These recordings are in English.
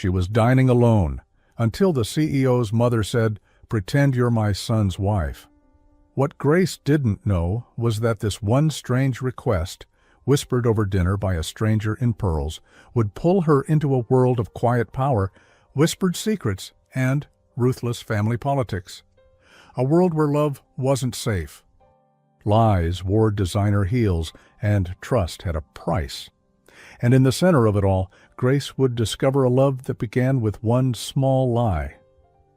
She was dining alone, until the CEO's mother said, "Pretend you're my son's wife." What Grace didn't know was that this one strange request, whispered over dinner by a stranger in pearls, would pull her into a world of quiet power, whispered secrets, and ruthless family politics. A world where love wasn't safe. Lies wore designer heels, and trust had a price. And in the center of it all, Grace would discover a love that began with one small lie,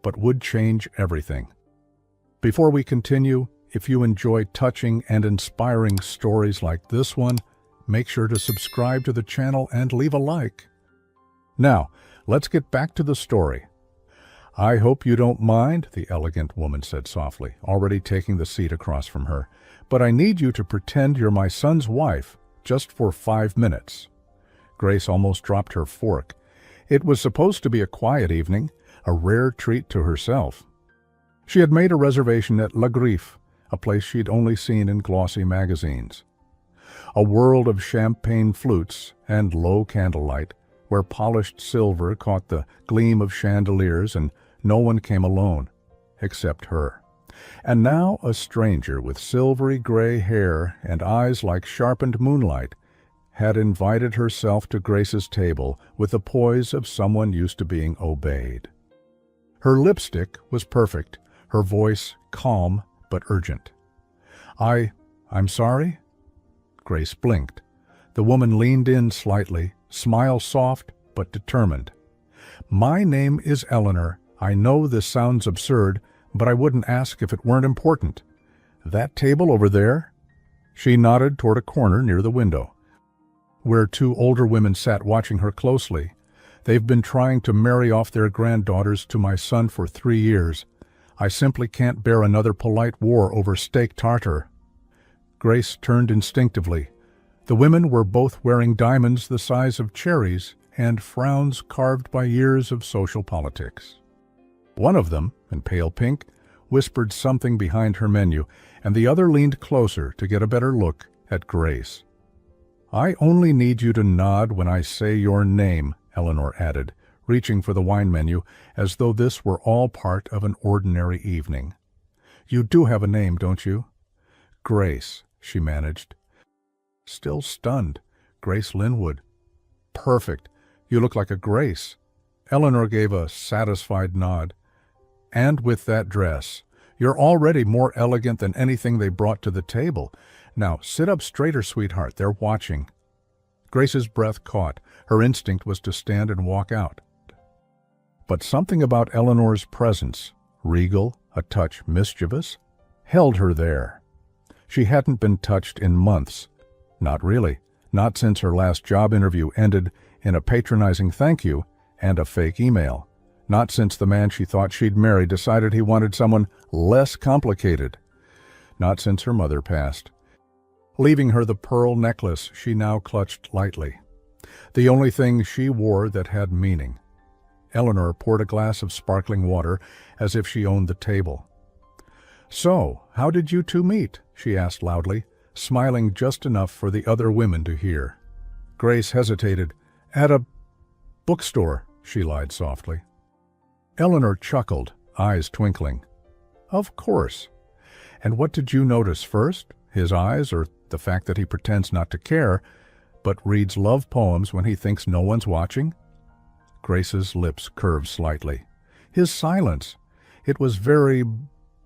but would change everything. Before we continue, if you enjoy touching and inspiring stories like this one, make sure to subscribe to the channel and leave a like. Now, let's get back to the story. "I hope you don't mind," the elegant woman said softly, already taking the seat across from her, "but I need you to pretend you're my son's wife, just for 5 minutes." Grace almost dropped her fork. It was supposed to be a quiet evening, a rare treat to herself. She had made a reservation at La Griffe, a place she'd only seen in glossy magazines. A world of champagne flutes and low candlelight, where polished silver caught the gleam of chandeliers and no one came alone, except her. And now a stranger with silvery gray hair and eyes like sharpened moonlight had invited herself to Grace's table with the poise of someone used to being obeyed. Her lipstick was perfect, her voice calm but urgent. I'm sorry?" Grace blinked. The woman leaned in slightly, smile soft but determined. "My name is Eleanor. I know this sounds absurd, but I wouldn't ask if it weren't important. That table over there?" She nodded toward a corner near the window, where 2 older women sat watching her closely. "They've been trying to marry off their granddaughters to my son for 3 years. I simply can't bear another polite war over steak tartare." Grace turned instinctively. The women were both wearing diamonds the size of cherries and frowns carved by years of social politics. One of them, in pale pink, whispered something behind her menu, and the other leaned closer to get a better look at Grace. "I only need you to nod when I say your name," Eleanor added, reaching for the wine menu as though this were all part of an ordinary evening. "You do have a name, don't you?" "Grace," she managed. Still stunned. "Grace Linwood." "Perfect. You look like a Grace." Eleanor gave a satisfied nod. "And with that dress. You're already more elegant than anything they brought to the table. Now, sit up straighter, sweetheart. They're watching." Grace's breath caught. Her instinct was to stand and walk out. But something about Eleanor's presence, regal, a touch mischievous, held her there. She hadn't been touched in months. Not really. Not since her last job interview ended in a patronizing thank you and a fake email. Not since the man she thought she'd marry decided he wanted someone less complicated. Not since her mother passed, leaving her the pearl necklace she now clutched lightly. The only thing she wore that had meaning. Eleanor poured a glass of sparkling water as if she owned the table. "So, how did you 2 meet?" she asked loudly, smiling just enough for the other women to hear. Grace hesitated. "At a bookstore," she lied softly. Eleanor chuckled, eyes twinkling. "Of course. And what did you notice first? His eyes, or the fact that he pretends not to care, but reads love poems when he thinks no one's watching?" Grace's lips curved slightly. "His silence. It was very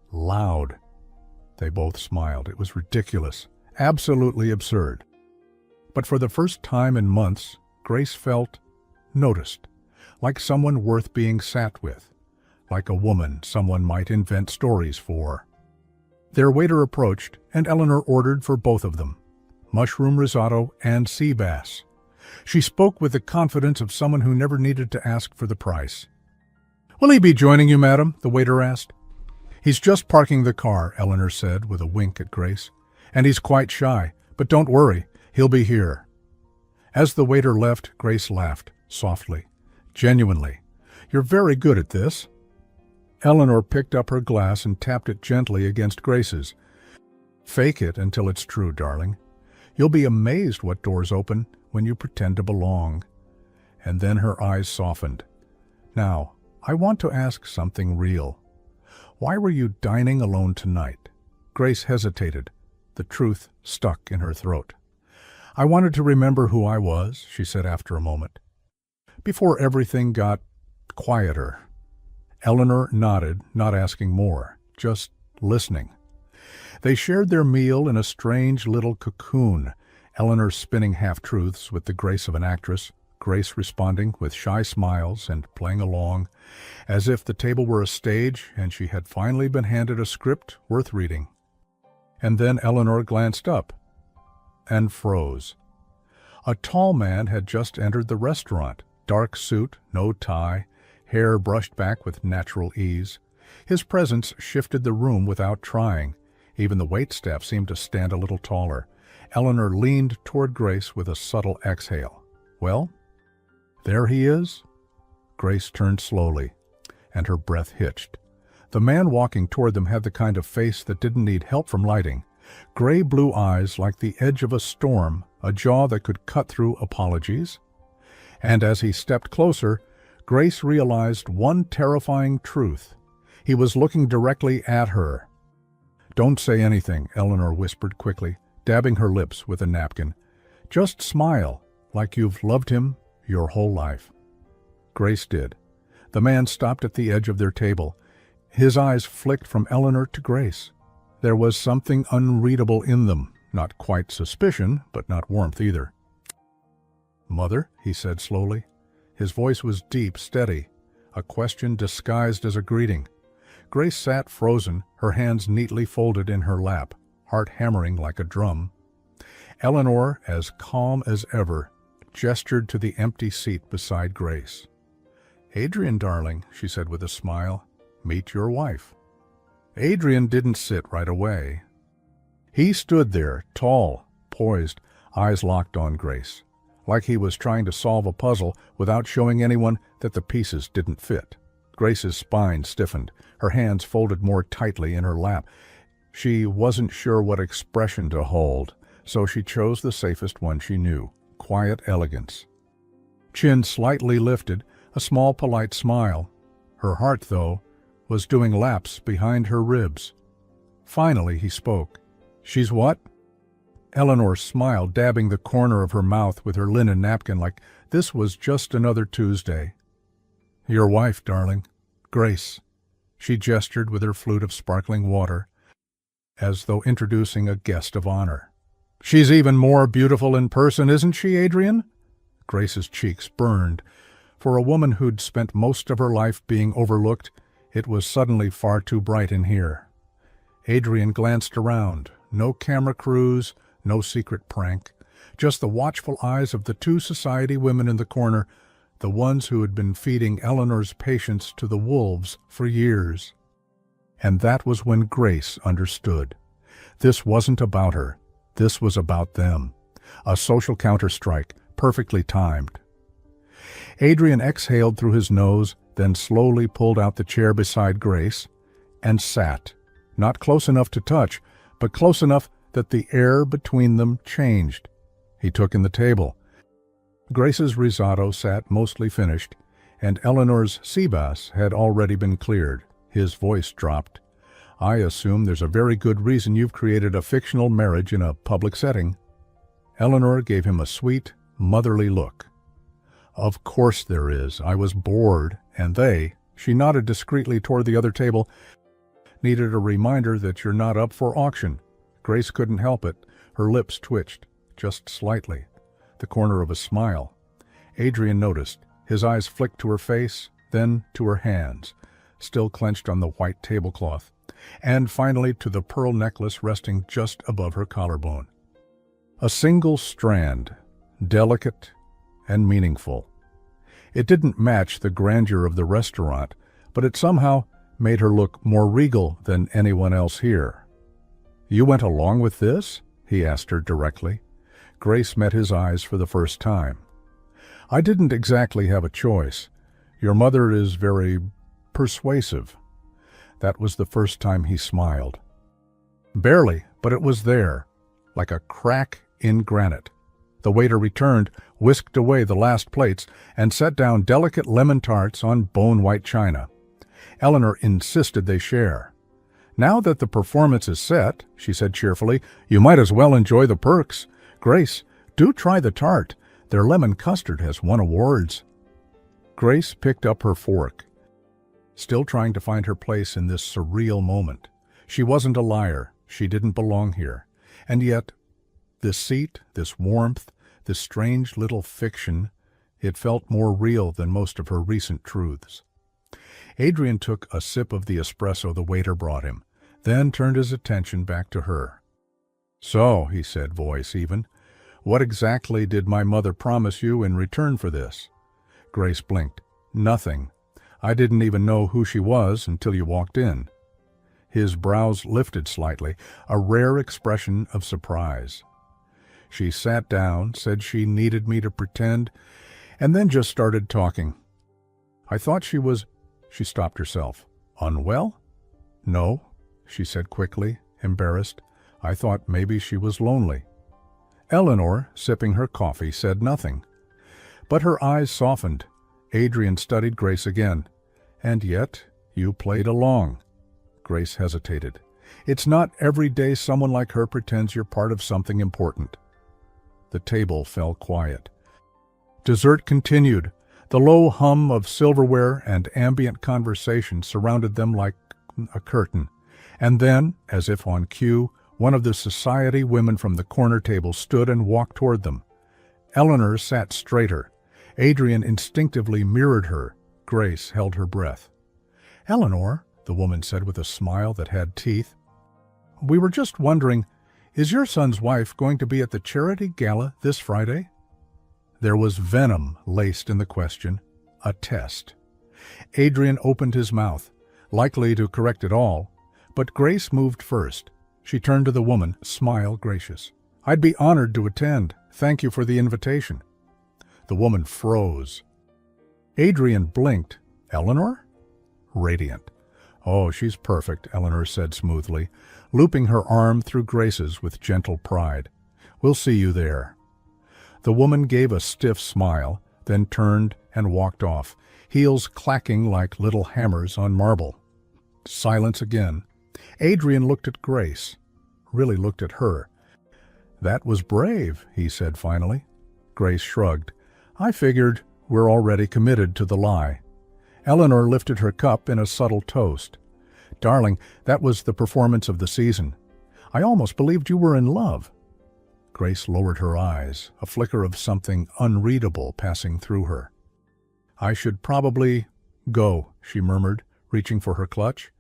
loud." They both smiled. It was ridiculous, absolutely absurd. But for the first time in months, Grace felt noticed, like someone worth being sat with, like a woman someone might invent stories for. Their waiter approached, and Eleanor ordered for both of them, mushroom risotto and sea bass. She spoke with the confidence of someone who never needed to ask for the price. "Will he be joining you, madam?" the waiter asked. "He's just parking the car," Eleanor said with a wink at Grace. "And he's quite shy, but don't worry, he'll be here." As the waiter left, Grace laughed, softly, genuinely. "You're very good at this." Eleanor picked up her glass and tapped it gently against Grace's. "Fake it until it's true, darling. You'll be amazed what doors open when you pretend to belong." And then her eyes softened. Now, I want to ask something real. Why were you dining alone tonight?" Grace hesitated, the truth stuck in her throat. "I wanted to remember who I was," she said after a moment. "Before everything got quieter." Eleanor nodded, not asking more, just listening. They shared their meal in a strange little cocoon, Eleanor spinning half-truths with the grace of an actress, Grace responding with shy smiles and playing along, as if the table were a stage and she had finally been handed a script worth reading. And then Eleanor glanced up and froze. A tall man had just entered the restaurant, dark suit, no tie, hair brushed back with natural ease. His presence shifted the room without trying. Even the waitstaff seemed to stand a little taller. Eleanor leaned toward Grace with a subtle exhale. "Well, there he is?" Grace turned slowly, and her breath hitched. The man walking toward them had the kind of face that didn't need help from lighting. Gray-blue eyes like the edge of a storm, a jaw that could cut through apologies. And as he stepped closer, Grace realized one terrifying truth. He was looking directly at her. "Don't say anything," Eleanor whispered quickly, dabbing her lips with a napkin. "Just smile, like you've loved him your whole life." Grace did. The man stopped at the edge of their table. His eyes flicked from Eleanor to Grace. There was something unreadable in them, not quite suspicion, but not warmth either. "Mother," he said slowly. His voice was deep, steady, a question disguised as a greeting. Grace sat frozen, her hands neatly folded in her lap, heart hammering like a drum. Eleanor, as calm as ever, gestured to the empty seat beside Grace. "Adrian, darling," she said with a smile, "meet your wife." Adrian didn't sit right away. He stood there, tall, poised, eyes locked on Grace, like he was trying to solve a puzzle without showing anyone that the pieces didn't fit. Grace's spine stiffened, her hands folded more tightly in her lap. She wasn't sure what expression to hold, so she chose the safest one she knew, quiet elegance. Chin slightly lifted, a small polite smile. Her heart, though, was doing laps behind her ribs. Finally he spoke. "She's what?" Eleanor smiled, dabbing the corner of her mouth with her linen napkin like this was just another Tuesday. "Your wife, darling. Grace." She gestured with her flute of sparkling water, as though introducing a guest of honor. "She's even more beautiful in person, isn't she, Adrian?" Grace's cheeks burned. For a woman who'd spent most of her life being overlooked, it was suddenly far too bright in here. Adrian glanced around. No camera crews, no secret prank. Just the watchful eyes of the two society women in the corner, the ones who had been feeding Eleanor's patience to the wolves for years. And that was when Grace understood. This wasn't about her. This was about them. A social counterstrike, perfectly timed. Adrian exhaled through his nose, then slowly pulled out the chair beside Grace and sat, not close enough to touch, but close enough that the air between them changed. He took in the table. Grace's risotto sat mostly finished, and Eleanor's sea bass had already been cleared. His voice dropped. "I assume there's a very good reason you've created a fictional marriage in a public setting." Eleanor gave him a sweet, motherly look. "Of course there is. I was bored, and she nodded discreetly toward the other table, needed a reminder that you're not up for auction." Grace couldn't help it. Her lips twitched, just slightly, the corner of a smile. Adrian noticed. His eyes flicked to her face, then to her hands, still clenched on the white tablecloth, and finally to the pearl necklace resting just above her collarbone. A single strand, delicate and meaningful. It didn't match the grandeur of the restaurant, but it somehow made her look more regal than anyone else here. "You went along with this?" he asked her directly. Grace met his eyes for the first time. "I didn't exactly have a choice. Your mother is very persuasive." That was the first time he smiled. Barely, but it was there, like a crack in granite. The waiter returned, whisked away the last plates, and set down delicate lemon tarts on bone-white china. Eleanor insisted they share. "Now that the performance is set," she said cheerfully, "you might as well enjoy the perks. Grace, do try the tart. Their lemon custard has won awards." Grace picked up her fork, still trying to find her place in this surreal moment. She wasn't a liar. She didn't belong here. And yet, this seat, this warmth, this strange little fiction, it felt more real than most of her recent truths. Adrian took a sip of the espresso the waiter brought him, then turned his attention back to her. "So," he said, voice even, "what exactly did my mother promise you in return for this?" Grace blinked. "Nothing. I didn't even know who she was until you walked in." His brows lifted slightly, a rare expression of surprise. "She sat down, said she needed me to pretend, and then just started talking. I thought she was—" She stopped herself. "Unwell?" "No," she said quickly, embarrassed. "I thought maybe she was lonely." Eleanor, sipping her coffee, said nothing. But her eyes softened. Adrian studied Grace again. "And yet, you played along." Grace hesitated. "It's not every day someone like her pretends you're part of something important." The table fell quiet. Dessert continued. The low hum of silverware and ambient conversation surrounded them like a curtain. And then, as if on cue, one of the society women from the corner table stood and walked toward them. Eleanor sat straighter. Adrian instinctively mirrored her. Grace held her breath. "Eleanor," the woman said with a smile that had teeth, "we were just wondering, is your son's wife going to be at the charity gala this Friday?" There was venom laced in the question, a test. Adrian opened his mouth, likely to correct it all, but Grace moved first. She turned to the woman, smile gracious. "I'd be honored to attend. Thank you for the invitation." The woman froze. Adrian blinked. "Eleanor?" Radiant. "Oh, she's perfect," Eleanor said smoothly, looping her arm through Grace's with gentle pride. "We'll see you there." The woman gave a stiff smile, then turned and walked off, heels clacking like little hammers on marble. Silence again. Adrian looked at Grace, really looked at her. "That was brave," he said finally. Grace shrugged. "I figured we're already committed to the lie." Eleanor lifted her cup in a subtle toast. "Darling, that was the performance of the season. I almost believed you were in love." Grace lowered her eyes, a flicker of something unreadable passing through her. "I should probably go," she murmured, reaching for her clutch.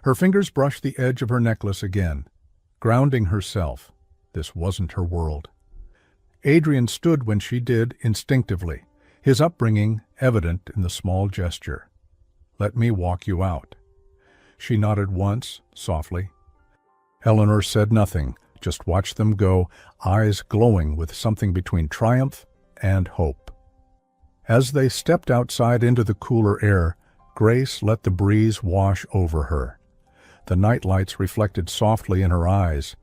Her fingers brushed the edge of her necklace again, grounding herself. This wasn't her world. Adrian stood when she did instinctively, his upbringing evident in the small gesture. "Let me walk you out." She nodded once, softly. Eleanor said nothing, just watched them go, eyes glowing with something between triumph and hope. As they stepped outside into the cooler air, Grace let the breeze wash over her. The nightlights reflected softly in her eyes.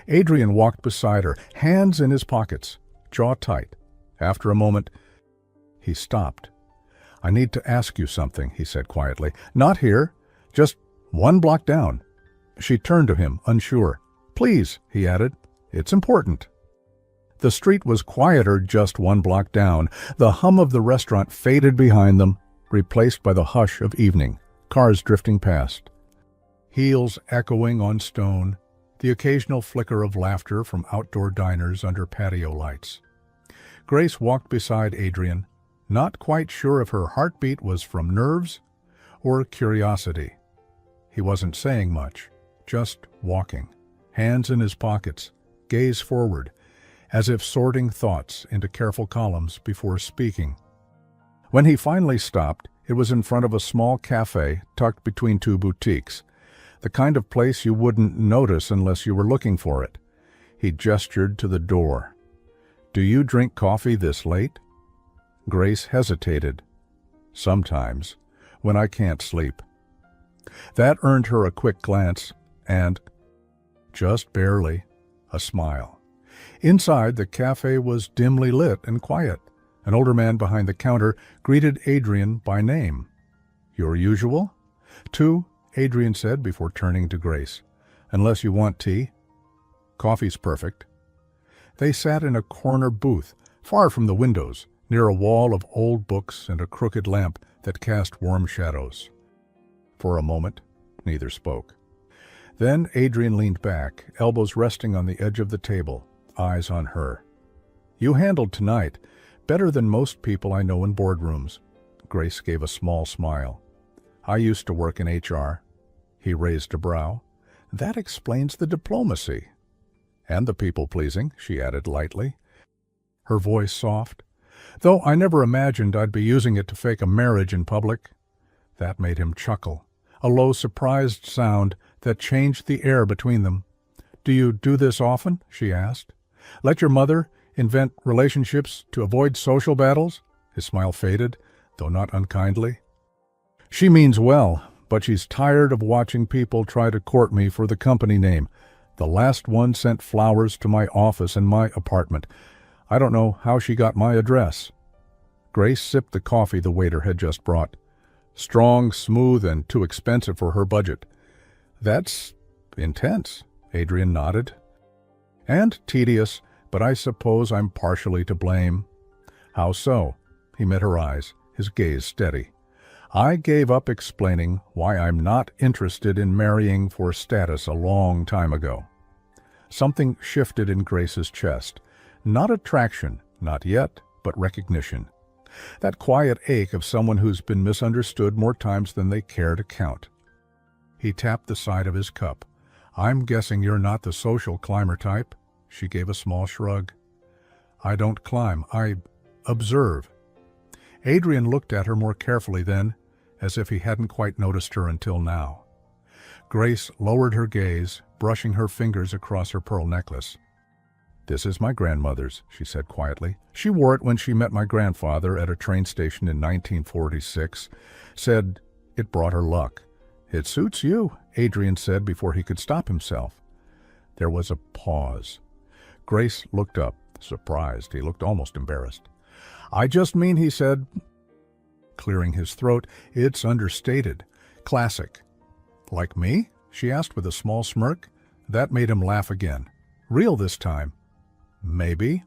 Adrian walked beside her, hands in his pockets, jaw tight. After a moment, he stopped. "I need to ask you something," he said quietly. "Not here, just one block down." She turned to him, unsure. "Please," he added, "it's important." The street was quieter just one block down. The hum of the restaurant faded behind them, replaced by the hush of evening, cars drifting past. Heels echoing on stone, the occasional flicker of laughter from outdoor diners under patio lights. Grace walked beside Adrian, not quite sure if her heartbeat was from nerves or curiosity. He wasn't saying much, just walking, hands in his pockets, gaze forward, as if sorting thoughts into careful columns before speaking. When he finally stopped, it was in front of a small cafe tucked between two boutiques, the kind of place you wouldn't notice unless you were looking for it. He gestured to the door. "Do you drink coffee this late?" Grace hesitated. "Sometimes, when I can't sleep." That earned her a quick glance and, just barely, a smile. Inside, the cafe was dimly lit and quiet. An older man behind the counter greeted Adrian by name. "Your usual?" "Two," Adrian said before turning to Grace. "Unless you want tea." "Coffee's perfect." They sat in a corner booth, far from the windows, near a wall of old books and a crooked lamp that cast warm shadows. For a moment, neither spoke. Then Adrian leaned back, elbows resting on the edge of the table, eyes on her. "You handled tonight better than most people I know in boardrooms." Grace gave a small smile. "I used to work in HR." He raised a brow. "That explains the diplomacy." "And the people-pleasing," she added lightly. Her voice soft. "Though I never imagined I'd be using it to fake a marriage in public." That made him chuckle, a low, surprised sound that changed the air between them. "Do you do this often?" she asked. "Let your mother invent relationships to avoid social battles?" His smile faded, though not unkindly. "She means well, but she's tired of watching people try to court me for the company name. The last one sent flowers to my office and my apartment. I don't know how she got my address." Grace sipped the coffee the waiter had just brought. Strong, smooth, and too expensive for her budget. "That's intense," Adrian nodded. "And tedious, but I suppose I'm partially to blame." "How so?" He met her eyes, his gaze steady. "I gave up explaining why I'm not interested in marrying for status a long time ago." Something shifted in Grace's chest. Not attraction, not yet, but recognition. That quiet ache of someone who's been misunderstood more times than they care to count. He tapped the side of his cup. "I'm guessing you're not the social climber type?" She gave a small shrug. "I don't climb, I observe." Adrian looked at her more carefully then, as if he hadn't quite noticed her until now. Grace lowered her gaze, brushing her fingers across her pearl necklace. "This is my grandmother's," she said quietly. "She wore it when she met my grandfather at a train station in 1946. Said it brought her luck." "It suits you," Adrian said before he could stop himself. There was a pause. Grace looked up, surprised. He looked almost embarrassed. "I just mean," he said, clearing his throat, "it's understated. Classic." "Like me?" she asked with a small smirk. That made him laugh again. "Real this time." "Maybe."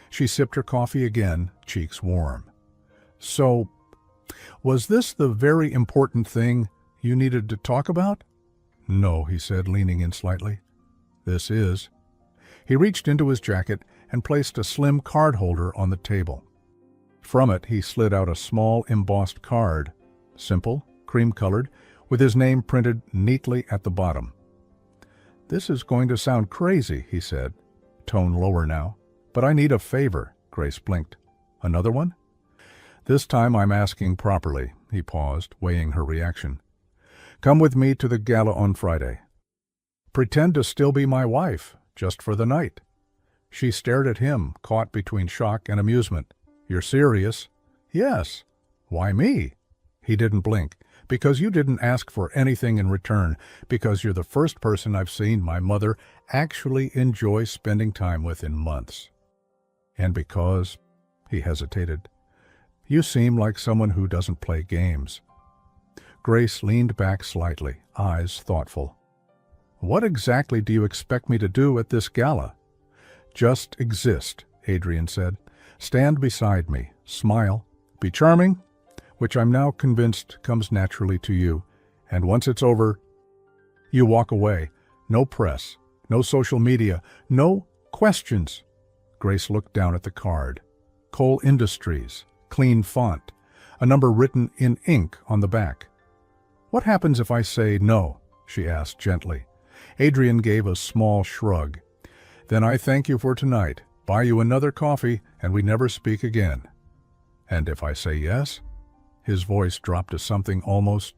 She sipped her coffee again, cheeks warm. "So, was this the very important thing you needed to talk about?" "No," he said, leaning in slightly. "This is." He reached into his jacket and placed a slim card holder on the table. From it he slid out a small embossed card, simple, cream-colored, with his name printed neatly at the bottom. "This is going to sound crazy," he said, tone lower now, "but I need a favor." Grace blinked. "Another one?" "This time I'm asking properly." He paused, weighing her reaction. "Come with me to the gala on Friday. Pretend to still be my wife, just for the night." She stared at him, caught between shock and amusement. "You're serious?" "Yes." "Why me?" He didn't blink. "Because you didn't ask for anything in return. Because you're the first person I've seen my mother actually enjoy spending time with in months. And because," he hesitated, "you seem like someone who doesn't play games." Grace leaned back slightly, eyes thoughtful. "What exactly do you expect me to do at this gala?" "Just exist," Adrian said. "Stand beside me, smile, be charming, which I'm now convinced comes naturally to you, and once it's over, you walk away. No press, no social media, no questions." Grace looked down at the card. Coal Industries, clean font, a number written in ink on the back. "What happens if I say no?" she asked gently. Adrian gave a small shrug. "Then I thank you for tonight, buy you another coffee, and we never speak again." "And if I say yes?" His voice dropped to something almost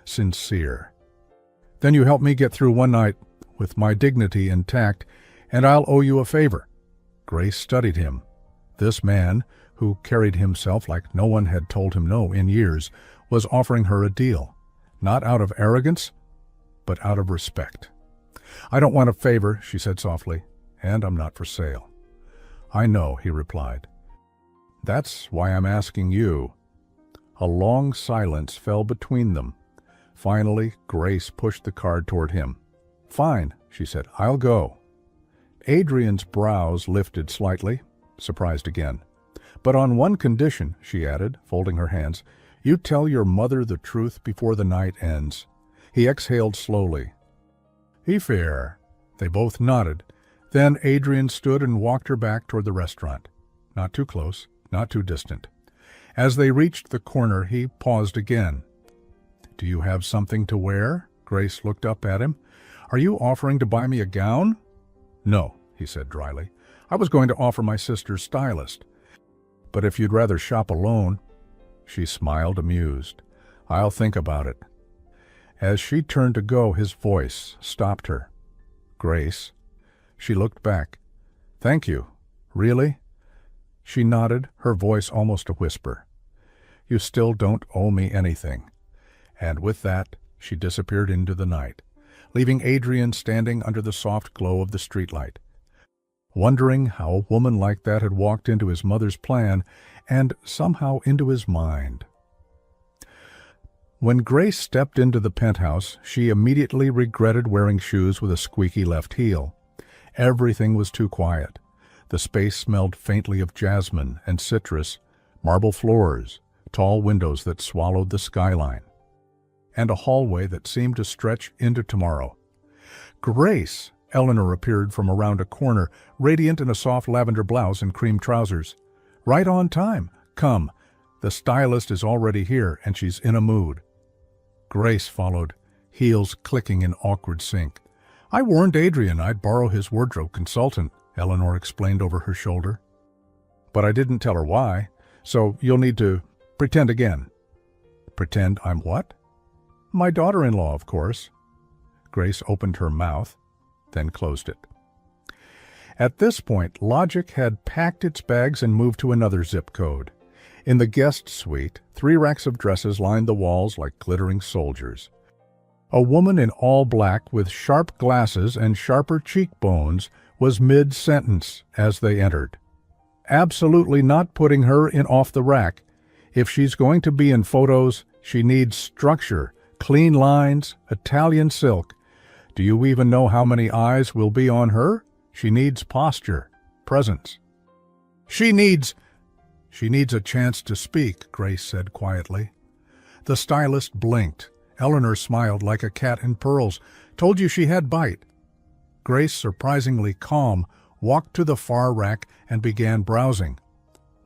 sincere. "Then you help me get through one night with my dignity intact, and I'll owe you a favor." Grace studied him. This man, who carried himself like no one had told him no in years, was offering her a deal. Not out of arrogance, but out of respect. "I don't want a favor," she said softly, and I'm not for sale." "I know," he replied. "That's why I'm asking you." A long silence fell between them. Finally, Grace pushed the card toward him. "Fine," she said, "I'll go." Adrian's brows lifted slightly, surprised again. "But on one condition," she added, folding her hands. "You tell your mother the truth before the night ends." He exhaled slowly. "Fair." They both nodded. Then Adrian stood and walked her back toward the restaurant. Not too close, not too distant. As they reached the corner, he paused again. "Do you have something to wear?" Grace looked up at him. "Are you offering to buy me a gown?" "No," he said dryly. "I was going to offer my sister's stylist. But if you'd rather shop alone—" She smiled, amused. "I'll think about it." As she turned to go, his voice stopped her. "Grace." She looked back. "Thank you. Really?" She nodded, her voice almost a whisper. "You still don't owe me anything." And with that, she disappeared into the night, leaving Adrian standing under the soft glow of the streetlight, wondering how a woman like that had walked into his mother's plan and somehow into his mind. When Grace stepped into the penthouse, she immediately regretted wearing shoes with a squeaky left heel. Everything was too quiet. The space smelled faintly of jasmine and citrus, marble floors, tall windows that swallowed the skyline, and a hallway that seemed to stretch into tomorrow. "Grace!" Eleanor appeared from around a corner, radiant in a soft lavender blouse and cream trousers. "Right on time. Come. The stylist is already here, and she's in a mood." Grace followed, heels clicking in awkward sync. "I warned Adrian I'd borrow his wardrobe consultant," Eleanor explained over her shoulder. "But I didn't tell her why, so you'll need to pretend again." "Pretend I'm what?" "My daughter-in-law, of course." Grace opened her mouth, then closed it. At this point, logic had packed its bags and moved to another zip code. In the guest suite, 3 racks of dresses lined the walls like glittering soldiers. A woman in all black with sharp glasses and sharper cheekbones was mid-sentence as they entered. "Absolutely not putting her in off the rack. If she's going to be in photos, she needs structure, clean lines, Italian silk. Do you even know how many eyes will be on her? She needs posture, presence." She needs a chance to speak," Grace said quietly. The stylist blinked. Eleanor smiled like a cat in pearls. "Told you she had bite." Grace, surprisingly calm, walked to the far rack and began browsing.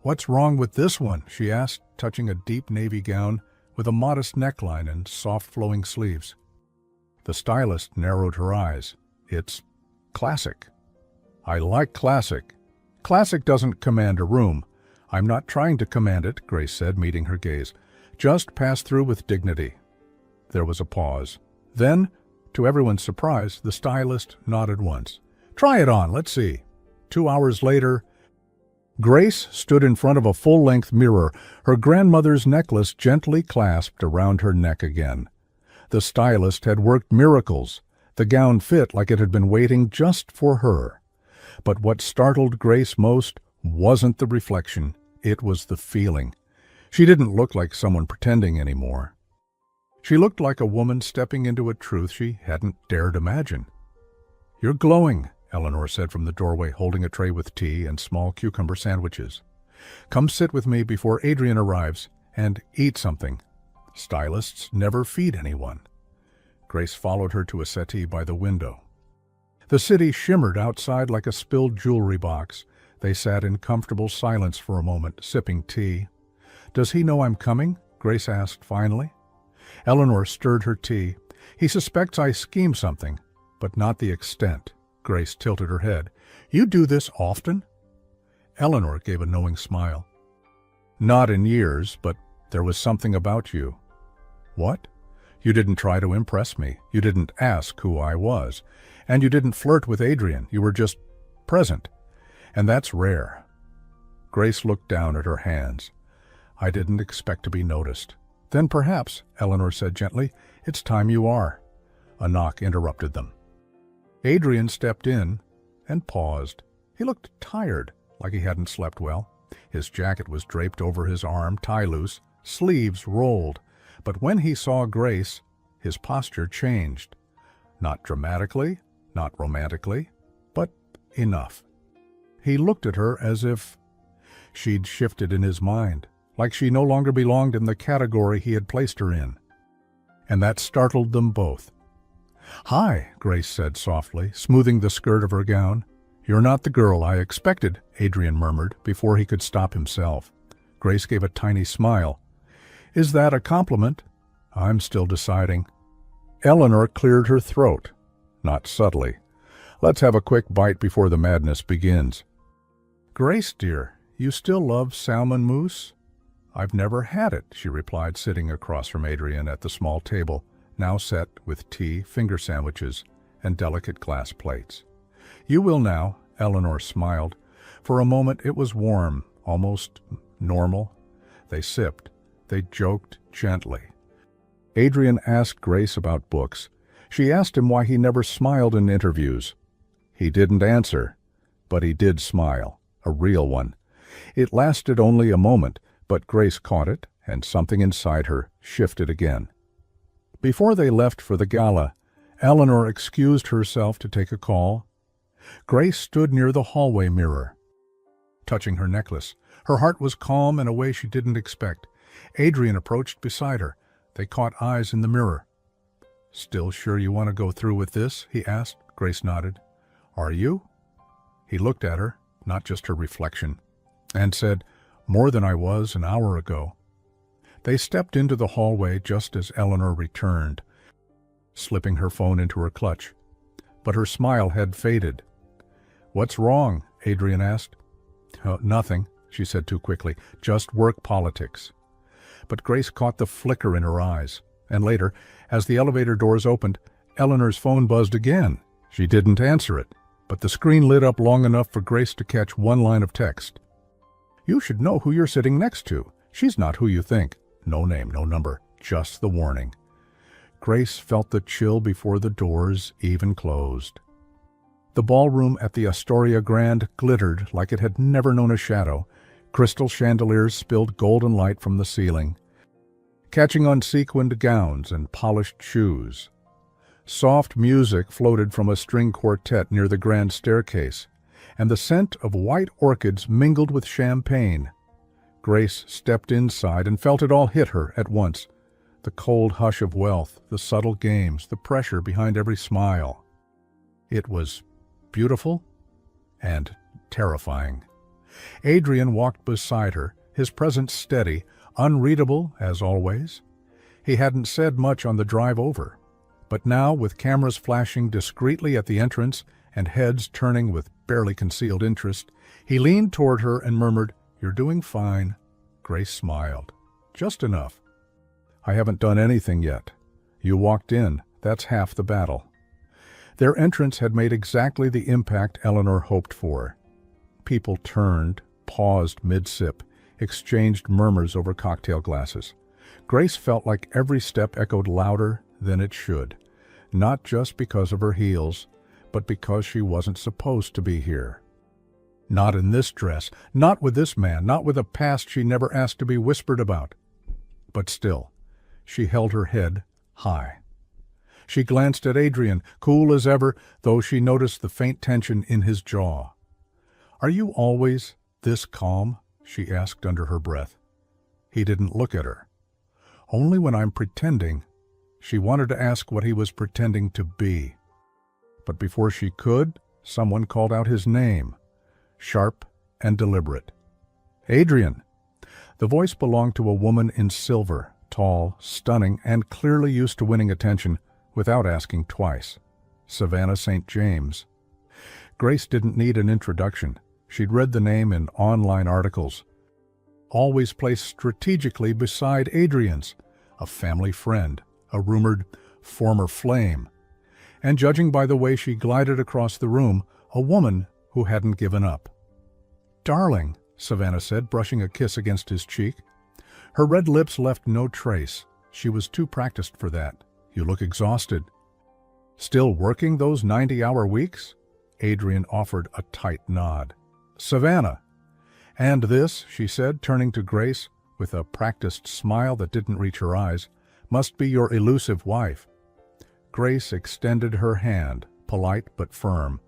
"What's wrong with this one?" she asked, touching a deep navy gown with a modest neckline and soft flowing sleeves. The stylist narrowed her eyes. "It's classic." "I like classic." "Classic doesn't command a room." "I'm not trying to command it," Grace said, meeting her gaze. "Just pass through with dignity." There was a pause. Then, to everyone's surprise, the stylist nodded once. "Try it on, let's see." 2 hours later, Grace stood in front of a full-length mirror, her grandmother's necklace gently clasped around her neck again. The stylist had worked miracles. The gown fit like it had been waiting just for her. But what startled Grace most wasn't the reflection, it was the feeling. She didn't look like someone pretending anymore. She looked like a woman stepping into a truth she hadn't dared imagine. "You're glowing," Eleanor said from the doorway, holding a tray with tea and small cucumber sandwiches. "Come sit with me before Adrian arrives and eat something. Stylists never feed anyone." Grace followed her to a settee by the window. The city shimmered outside like a spilled jewelry box. They sat in comfortable silence for a moment, sipping tea. "Does he know I'm coming?" Grace asked finally. Eleanor stirred her tea. "He suspects I scheme something, but not the extent." Grace tilted her head. "You do this often?" Eleanor gave a knowing smile. "Not in years, but there was something about you." "What?" "You didn't try to impress me. You didn't ask who I was. And you didn't flirt with Adrian. You were just present. And that's rare." Grace looked down at her hands. "I didn't expect to be noticed." "Then perhaps," Eleanor said gently, "it's time you are." A knock interrupted them. Adrian stepped in, and paused. He looked tired, like he hadn't slept well. His jacket was draped over his arm, tie loose, sleeves rolled. But when he saw Grace, his posture changed. Not dramatically, not romantically, but enough. He looked at her as if she'd shifted in his mind, like she no longer belonged in the category he had placed her in. And that startled them both. "Hi," Grace said softly, smoothing the skirt of her gown. "You're not the girl I expected," Adrian murmured before he could stop himself. Grace gave a tiny smile. "Is that a compliment?" "I'm still deciding." Eleanor cleared her throat, not subtly. "Let's have a quick bite before the madness begins." "Grace, dear, you still love salmon mousse?" "I've never had it," she replied, sitting across from Adrian at the small table, now set with tea, finger sandwiches, and delicate glass plates. "You will now," Eleanor smiled. For a moment it was warm, almost normal. They sipped. They joked gently. Adrian asked Grace about books. She asked him why he never smiled in interviews. He didn't answer, but he did smile, a real one. It lasted only a moment, but Grace caught it, and something inside her shifted again. Before they left for the gala, Eleanor excused herself to take a call. Grace stood near the hallway mirror, touching her necklace. Her heart was calm in a way she didn't expect. Adrian approached beside her. They caught eyes in the mirror. "Still sure you want to go through with this?" he asked. Grace nodded. "Are you?" He looked at her, not just her reflection, and said, "More than I was an hour ago." They stepped into the hallway just as Eleanor returned, slipping her phone into her clutch. But her smile had faded. "What's wrong?" Adrian asked. "Oh, nothing," she said too quickly. "Just work politics." But Grace caught the flicker in her eyes. And later, as the elevator doors opened, Eleanor's phone buzzed again. She didn't answer it, but the screen lit up long enough for Grace to catch one line of text. "You should know who you're sitting next to. She's not who you think." No name, no number, just the warning. Grace felt the chill before the doors even closed. The ballroom at the Astoria Grand glittered like it had never known a shadow. Crystal chandeliers spilled golden light from the ceiling, catching on sequined gowns and polished shoes. Soft music floated from a string quartet near the grand staircase, and the scent of white orchids mingled with champagne. Grace stepped inside and felt it all hit her at once. The cold hush of wealth, the subtle games, the pressure behind every smile. It was beautiful and terrifying. Adrian walked beside her, his presence steady, unreadable as always. He hadn't said much on the drive over, but now, with cameras flashing discreetly at the entrance and heads turning with barely concealed interest, he leaned toward her and murmured, "You're doing fine." Grace smiled. "Just enough." "I haven't done anything yet. You walked in. That's half the battle." Their entrance had made exactly the impact Eleanor hoped for. People turned, paused mid-sip, exchanged murmurs over cocktail glasses. Grace felt like every step echoed louder than it should, not just because of her heels, but because she wasn't supposed to be here. Not in this dress, not with this man, not with a past she never asked to be whispered about. But still, she held her head high. She glanced at Adrian, cool as ever, though she noticed the faint tension in his jaw. "Are you always this calm?" she asked under her breath. He didn't look at her. "Only when I'm pretending." She wanted to ask what he was pretending to be. But before she could, someone called out his name, sharp and deliberate. "Adrian!" The voice belonged to a woman in silver, tall, stunning, and clearly used to winning attention without asking twice. Savannah St. James. Grace didn't need an introduction. She'd read the name in online articles. Always placed strategically beside Adrian's, a family friend, a rumored former flame. And judging by the way she glided across the room, a woman who hadn't given up. "Darling," Savannah said, brushing a kiss against his cheek. Her red lips left no trace. She was too practiced for that. "You look exhausted." "Still working those 90-hour weeks?" Adrian offered a tight nod. "Savannah." "And this," she said, turning to Grace, with a practiced smile that didn't reach her eyes, "must be your elusive wife." Grace extended her hand, polite but firm.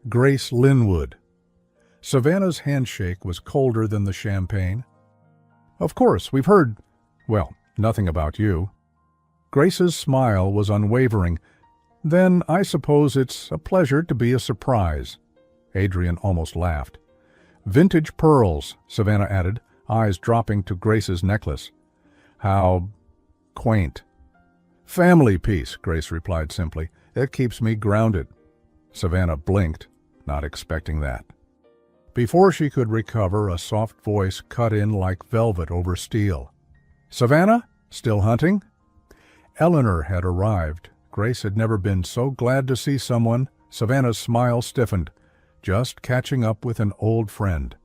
"Grace Linwood." Savannah's handshake was colder than the champagne. "Of course, we've heard, well, nothing about you." Grace's smile was unwavering. "Then I suppose it's a pleasure to be a surprise." Adrian almost laughed. "Vintage pearls," Savannah added, eyes dropping to Grace's necklace. "How quaint." "Family piece," Grace replied simply. "It keeps me grounded." Savannah blinked, not expecting that. Before she could recover, a soft voice cut in like velvet over steel. "Savannah? Still hunting?" Eleanor had arrived. Grace had never been so glad to see someone. Savannah's smile stiffened, just catching up with an old friend.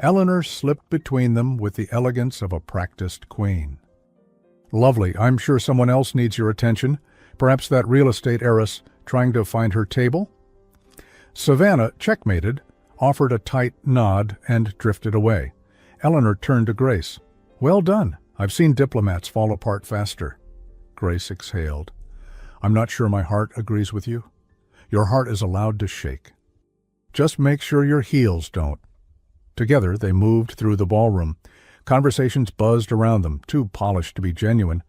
Eleanor slipped between them with the elegance of a practiced queen. "Lovely. I'm sure someone else needs your attention. Perhaps that real estate heiress trying to find her table?" Savannah, checkmated, offered a tight nod and drifted away. Eleanor turned to Grace. "Well done. I've seen diplomats fall apart faster." Grace exhaled. "I'm not sure my heart agrees with you. Your heart is allowed to shake. Just make sure your heels don't." Together they moved through the ballroom. Conversations buzzed around them, too polished to be genuine.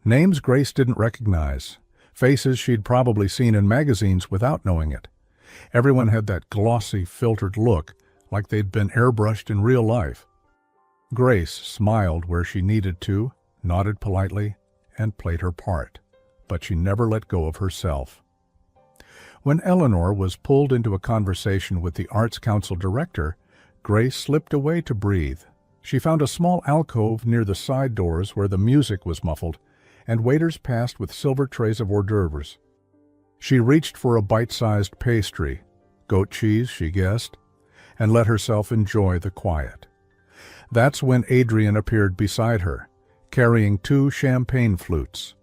Names Grace didn't recognize. Faces she'd probably seen in magazines without knowing it. Everyone had that glossy, filtered look, like they'd been airbrushed in real life. Grace smiled where she needed to, nodded politely, and played her part. But she never let go of herself. When Eleanor was pulled into a conversation with the Arts Council director, Grace slipped away to breathe. She found a small alcove near the side doors where the music was muffled, and waiters passed with silver trays of hors d'oeuvres. She reached for a bite-sized pastry, goat cheese, she guessed, and let herself enjoy the quiet. That's when Adrian appeared beside her, carrying 2 champagne flutes.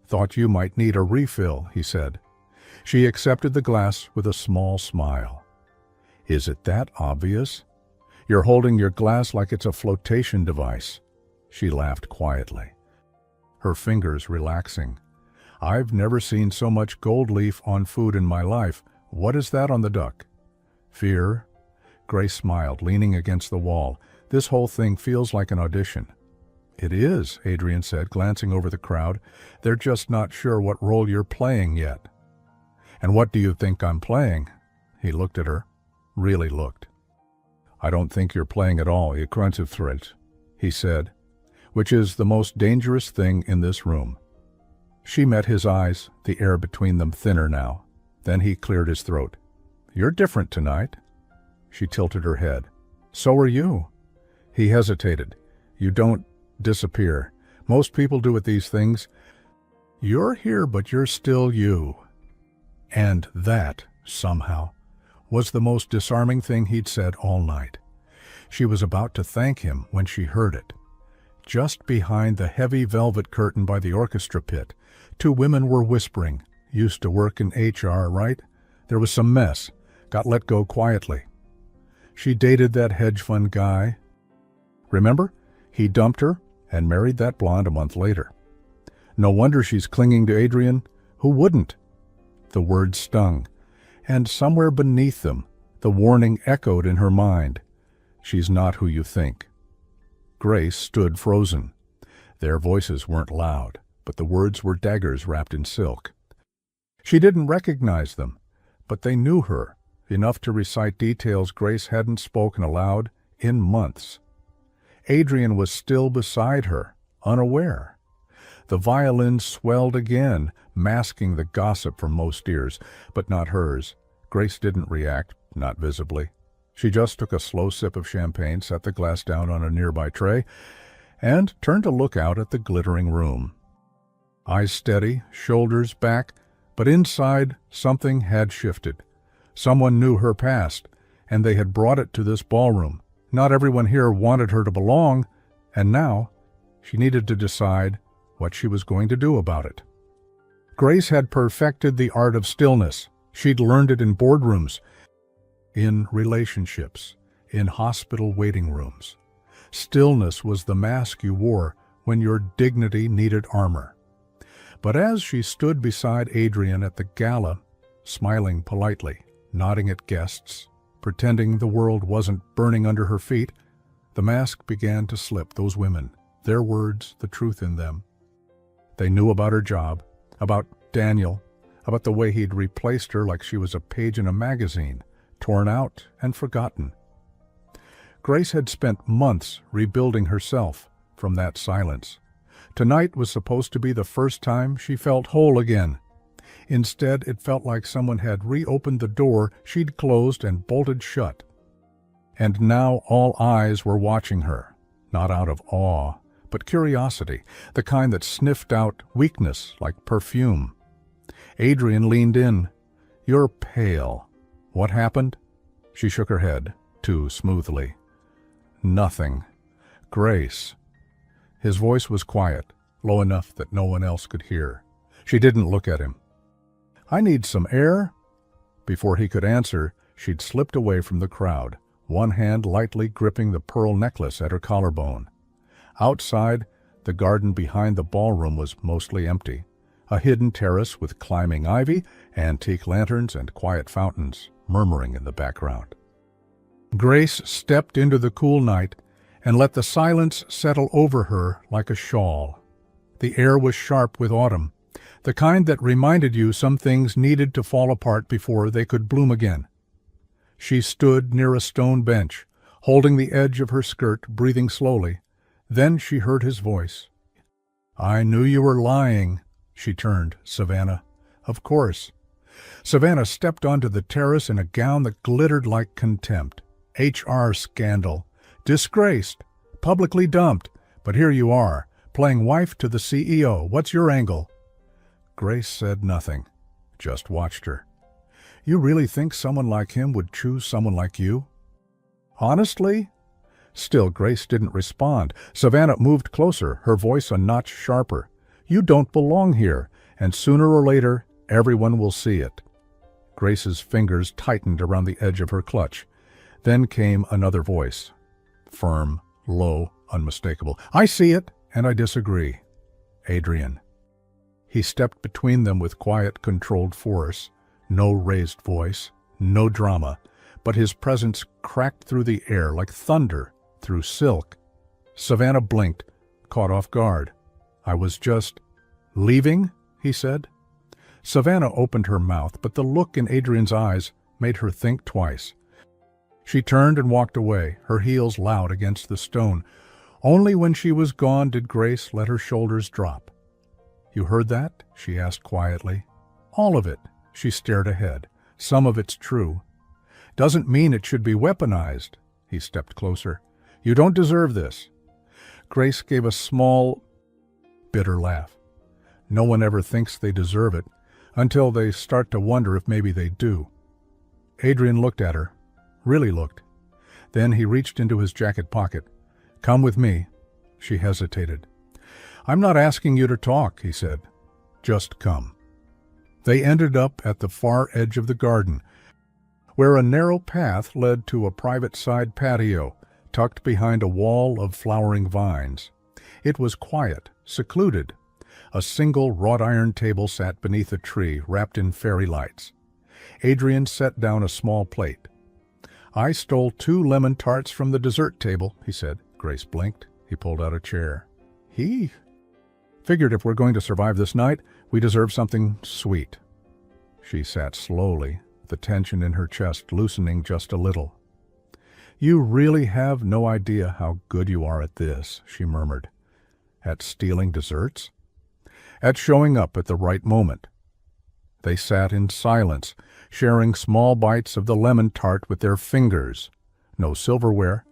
"Thought you might need a refill," he said. She accepted the glass with a small smile. "Is it that obvious? You're holding your glass like it's a flotation device." She laughed quietly, her fingers relaxing. "I've never seen so much gold leaf on food in my life. What is that on the duck?" "Fear." Grace smiled, leaning against the wall. "This whole thing feels like an audition." "It is," Adrian said, glancing over the crowd. "They're just not sure what role you're playing yet." "And what do you think I'm playing?" He looked at her, really looked. "I don't think you're playing at all, you threat," he said, "which is the most dangerous thing in this room." She met his eyes, the air between them thinner now. Then he cleared his throat. "You're different tonight." She tilted her head. "So are you." He hesitated. "You don't disappear. Most people do at these things. You're here, but you're still you." And that, somehow, was the most disarming thing he'd said all night. She was about to thank him when she heard it. Just behind the heavy velvet curtain by the orchestra pit, 2 women were whispering. "Used to work in HR, right? There was some mess. Got let go quietly. She dated that hedge fund guy. Remember? He dumped her and married that blonde a month later. No wonder she's clinging to Adrian. Who wouldn't?" The words stung, and somewhere beneath them, the warning echoed in her mind. "She's not who you think." Grace stood frozen. Their voices weren't loud, but the words were daggers wrapped in silk. She didn't recognize them, but they knew her, enough to recite details Grace hadn't spoken aloud in months. Adrian was still beside her, unaware. The violin swelled again, masking the gossip from most ears, but not hers. Grace didn't react, not visibly. She just took a slow sip of champagne, set the glass down on a nearby tray, and turned to look out at the glittering room. Eyes steady, shoulders back, but inside something had shifted. Someone knew her past, and they had brought it to this ballroom. Not everyone here wanted her to belong, and now she needed to decide what she was going to do about it. Grace had perfected the art of stillness. She'd learned it in boardrooms, in relationships, in hospital waiting rooms. Stillness was the mask you wore when your dignity needed armor. But as she stood beside Adrian at the gala, smiling politely, nodding at guests, pretending the world wasn't burning under her feet, the mask began to slip those women, their words, the truth in them. They knew about her job, about Daniel, about the way he'd replaced her like she was a page in a magazine, torn out and forgotten. Grace had spent months rebuilding herself from that silence. Tonight was supposed to be the first time she felt whole again. Instead, it felt like someone had reopened the door she'd closed and bolted shut. And now all eyes were watching her, not out of awe, but curiosity, the kind that sniffed out weakness like perfume. Adrian leaned in. "You're pale. What happened?" She shook her head, too smoothly. "Nothing. Grace." His voice was quiet, low enough that no one else could hear. She didn't look at him. "I need some air." Before he could answer, she'd slipped away from the crowd, one hand lightly gripping the pearl necklace at her collarbone. Outside, the garden behind the ballroom was mostly empty, a hidden terrace with climbing ivy, antique lanterns, and quiet fountains murmuring in the background. Grace stepped into the cool night and let the silence settle over her like a shawl. The air was sharp with autumn, the kind that reminded you some things needed to fall apart before they could bloom again. She stood near a stone bench, holding the edge of her skirt, breathing slowly. Then she heard his voice. "I knew you were lying." She turned. "Savannah." "Of course." Savannah stepped onto the terrace in a gown that glittered like contempt. HR scandal. Disgraced. Publicly dumped. But here you are, playing wife to the CEO. What's your angle? Grace said nothing, just watched her. "You really think someone like him would choose someone like you?" "Honestly?" Still, Grace didn't respond. Savannah moved closer, her voice a notch sharper. "You don't belong here, and sooner or later, everyone will see it." Grace's fingers tightened around the edge of her clutch. Then came another voice, firm, low, unmistakable. "I see it, and I disagree." Adrian. He stepped between them with quiet, controlled force. No raised voice, no drama, but his presence cracked through the air like thunder through silk. Savannah blinked, caught off guard. "I was just leaving," he said. Savannah opened her mouth, but the look in Adrian's eyes made her think twice. She turned and walked away, her heels loud against the stone. Only when she was gone did Grace let her shoulders drop. "You heard that?" she asked quietly. "All of it." She stared ahead. "Some of it's true." "Doesn't mean it should be weaponized." He stepped closer. "You don't deserve this." Grace gave a small, bitter laugh. No one ever thinks they deserve it, until they start to wonder if maybe they do. Adrian looked at her, really looked. Then he reached into his jacket pocket. "Come with me." She hesitated. "I'm not asking you to talk," he said. "Just come." They ended up at the far edge of the garden, where a narrow path led to a private side patio, tucked behind a wall of flowering vines. It was quiet, secluded. A single wrought-iron table sat beneath a tree, wrapped in fairy lights. Adrian set down a small plate. "I stole 2 lemon tarts from the dessert table," he said. Grace blinked. He pulled out a chair. "He figured if we're going to survive this night, we deserve something sweet." She sat slowly, the tension in her chest loosening just a little. "You really have no idea how good you are at this," she murmured. "At stealing desserts?" "At showing up at the right moment." They sat in silence, sharing small bites of the lemon tart with their fingers. No silverware,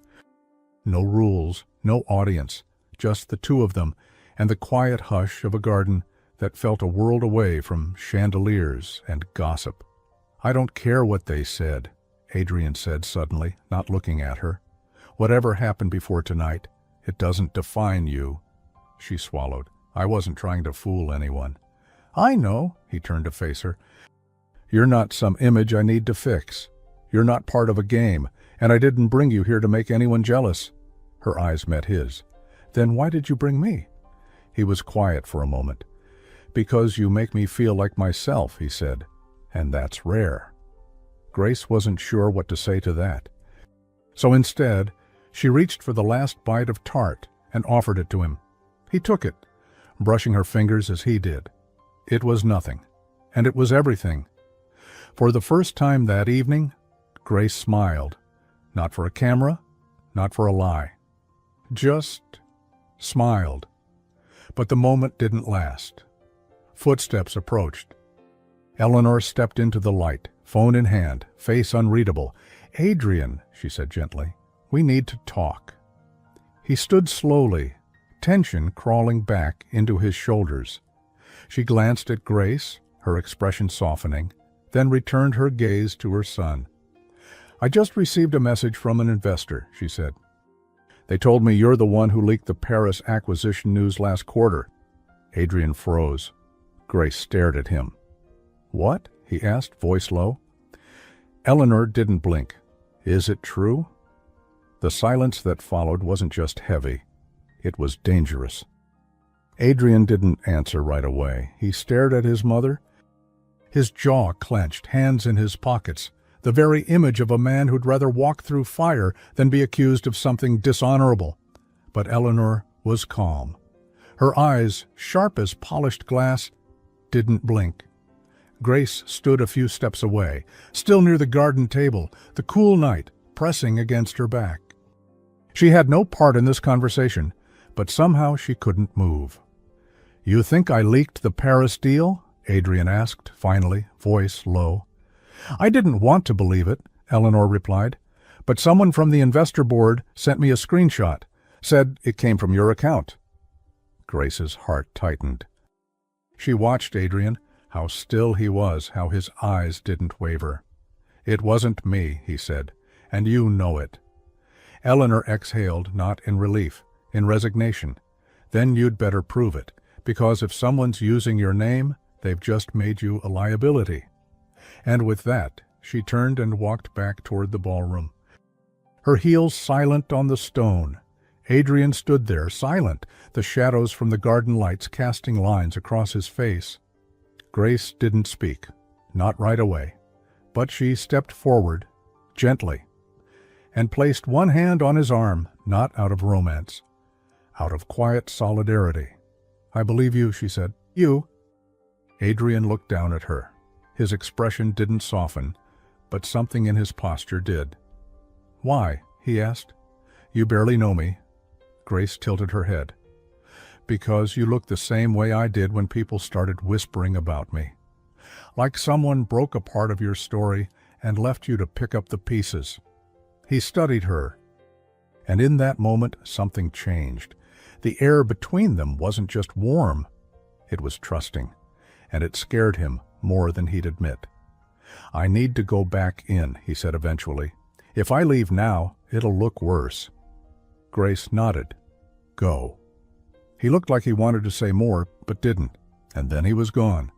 no rules, no audience, just the two of them and the quiet hush of a garden that felt a world away from chandeliers and gossip. "I don't care what they said," Adrian said suddenly, not looking at her. "Whatever happened before tonight, it doesn't define you." She swallowed. "I wasn't trying to fool anyone." "I know," he turned to face her. You're not some image I need to fix. You're not part of a game, and I didn't bring you here to make anyone jealous." Her eyes met his. "Then why did you bring me?" He was quiet for a moment. "Because you make me feel like myself," he said, "and that's rare." Grace wasn't sure what to say to that. So instead, she reached for the last bite of tart and offered it to him. He took it, brushing her fingers as he did. It was nothing, and it was everything. For the first time that evening, Grace smiled. Not for a camera, not for a lie. Just smiled. But the moment didn't last. Footsteps approached. Eleanor stepped into the light, phone in hand, face unreadable. "Adrian," she said gently, "we need to talk." He stood slowly, tension crawling back into his shoulders. She glanced at Grace, her expression softening, then returned her gaze to her son. "I just received a message from an investor," she said. "They told me you're the one who leaked the Paris acquisition news last quarter." Adrian froze. Grace stared at him. "What?" he asked, voice low. Eleanor didn't blink. "Is it true?" The silence that followed wasn't just heavy. It was dangerous. Adrian didn't answer right away. He stared at his mother. His jaw clenched, hands in his pockets, the very image of a man who'd rather walk through fire than be accused of something dishonorable. But Eleanor was calm. Her eyes, sharp as polished glass, didn't blink. Grace stood a few steps away, still near the garden table, the cool night pressing against her back. She had no part in this conversation, but somehow she couldn't move. "You think I leaked the Paris deal?" Adrian asked, finally, voice low. "I didn't want to believe it," Eleanor replied, "but someone from the investor board sent me a screenshot, said it came from your account." Grace's heart tightened. She watched Adrian, how still he was, how his eyes didn't waver. "It wasn't me," he said, "and you know it." Eleanor exhaled, not in relief, in resignation. "Then you'd better prove it, because if someone's using your name, they've just made you a liability." And with that, she turned and walked back toward the ballroom. Her heels silent on the stone. Adrian stood there, silent, the shadows from the garden lights casting lines across his face. Grace didn't speak, not right away, but she stepped forward, gently, and placed one hand on his arm, not out of romance, out of quiet solidarity. "I believe you," she said. "You." Adrian looked down at her. His expression didn't soften, but something in his posture did. "Why?" he asked. "You barely know me." Grace tilted her head. "Because you look the same way I did when people started whispering about me. Like someone broke a part of your story and left you to pick up the pieces." He studied her, and in that moment something changed. The air between them wasn't just warm, it was trusting, and it scared him more than he'd admit. "I need to go back in," he said eventually. "If I leave now, it'll look worse." Grace nodded. "Go." He looked like he wanted to say more, but didn't, and then he was gone,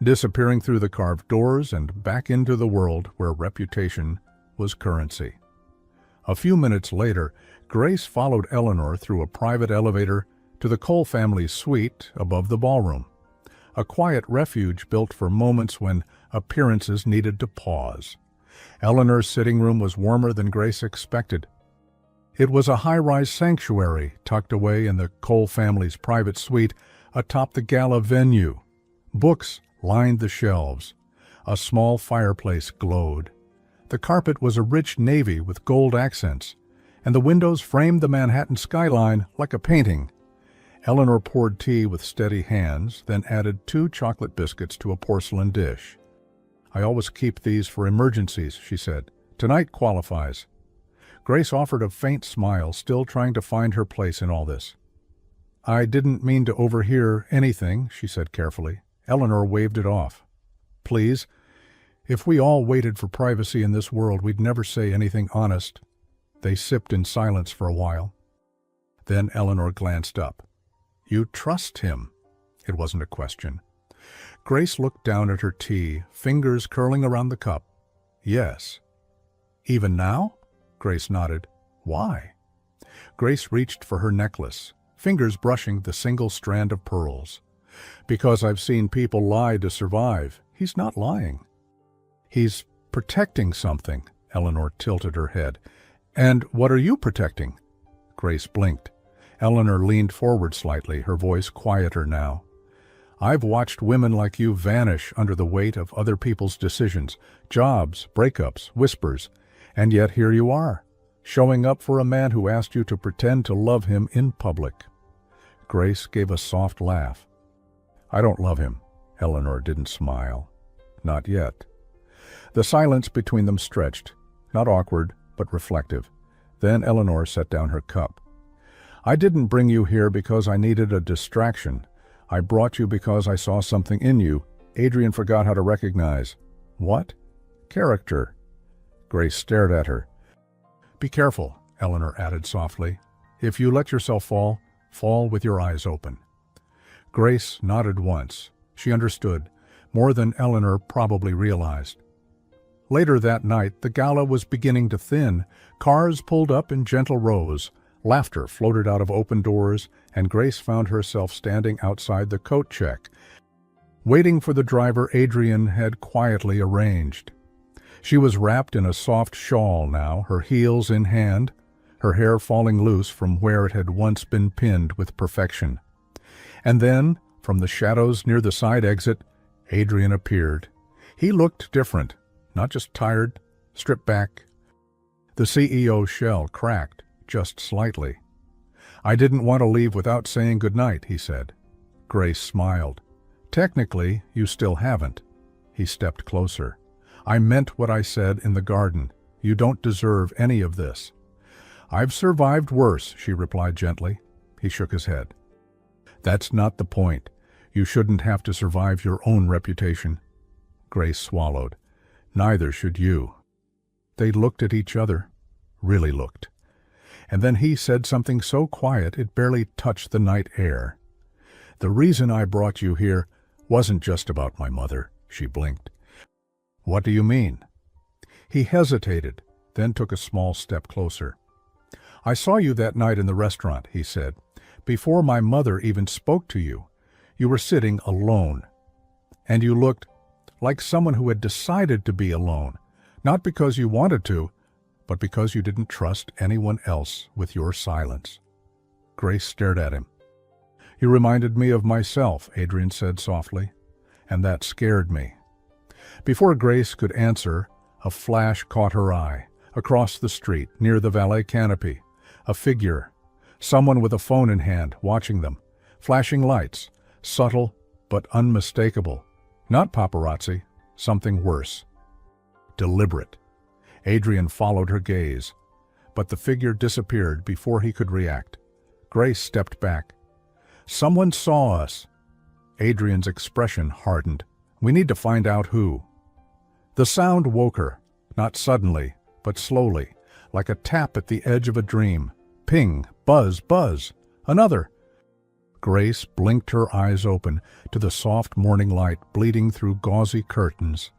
disappearing through the carved doors and back into the world where reputation was currency. A few minutes later, Grace followed Eleanor through a private elevator to the Cole family's suite above the ballroom, a quiet refuge built for moments when appearances needed to pause. Eleanor's sitting room was warmer than Grace expected. It was a high-rise sanctuary tucked away in the Cole family's private suite atop the gala venue. Books lined the shelves. A small fireplace glowed. The carpet was a rich navy with gold accents, and the windows framed the Manhattan skyline like a painting. Eleanor poured tea with steady hands, then added 2 chocolate biscuits to a porcelain dish. "I always keep these for emergencies," she said. "Tonight qualifies." Grace offered a faint smile, still trying to find her place in all this. "I didn't mean to overhear anything," she said carefully. Eleanor waved it off. "Please, if we all waited for privacy in this world, we'd never say anything honest." They sipped in silence for a while. Then Eleanor glanced up. "You trust him?" It wasn't a question. Grace looked down at her tea, fingers curling around the cup. Yes. Even now? Grace nodded. Why? Grace reached for her necklace, fingers brushing the single strand of pearls. Because I've seen people lie to survive. He's not lying. He's protecting something. Eleanor tilted her head. And what are you protecting? Grace blinked. Eleanor leaned forward slightly, her voice quieter now. I've watched women like you vanish under the weight of other people's decisions, jobs, breakups, whispers, and yet here you are, showing up for a man who asked you to pretend to love him in public. Grace gave a soft laugh. I don't love him. Eleanor didn't smile. Not yet. The silence between them stretched, not awkward, but reflective. Then Eleanor set down her cup. I didn't bring you here because I needed a distraction. I brought you because I saw something in you Adrian forgot how to recognize. What? Character. Grace stared at her. Be careful, Eleanor added softly. If you let yourself fall, fall with your eyes open. Grace nodded once. She understood, more than Eleanor probably realized. Later that night, the gala was beginning to thin. Cars pulled up in gentle rows. Laughter floated out of open doors, and Grace found herself standing outside the coat check, waiting for the driver Adrian had quietly arranged. She was wrapped in a soft shawl now, her heels in hand, her hair falling loose from where it had once been pinned with perfection. And then, from the shadows near the side exit, Adrian appeared. He looked different, not just tired, stripped back. The CEO's shell cracked, just slightly. I didn't want to leave without saying goodnight, he said. Grace smiled. Technically, you still haven't. He stepped closer. I meant what I said in the garden. You don't deserve any of this. I've survived worse, she replied gently. He shook his head. That's not the point. You shouldn't have to survive your own reputation. Grace swallowed. Neither should you. They looked at each other, really looked. And then he said something so quiet it barely touched the night air. The reason I brought you here wasn't just about my mother, she blinked. What do you mean? He hesitated, then took a small step closer. I saw you that night in the restaurant, he said. Before my mother even spoke to you, you were sitting alone. And you looked like someone who had decided to be alone, not because you wanted to, but because you didn't trust anyone else with your silence. Grace stared at him. You reminded me of myself, Adrian said softly, and that scared me. Before Grace could answer, a flash caught her eye. Across the street, near the valet canopy, a figure, someone with a phone in hand, watching them. Flashing lights, subtle but unmistakable. Not paparazzi, something worse. Deliberate. Adrian followed her gaze, but the figure disappeared before he could react. Grace stepped back. Someone saw us. Adrian's expression hardened. We need to find out who. The sound woke her, not suddenly, but slowly, like a tap at the edge of a dream. Ping, buzz, buzz. Another. Grace blinked her eyes open to the soft morning light bleeding through gauzy curtains.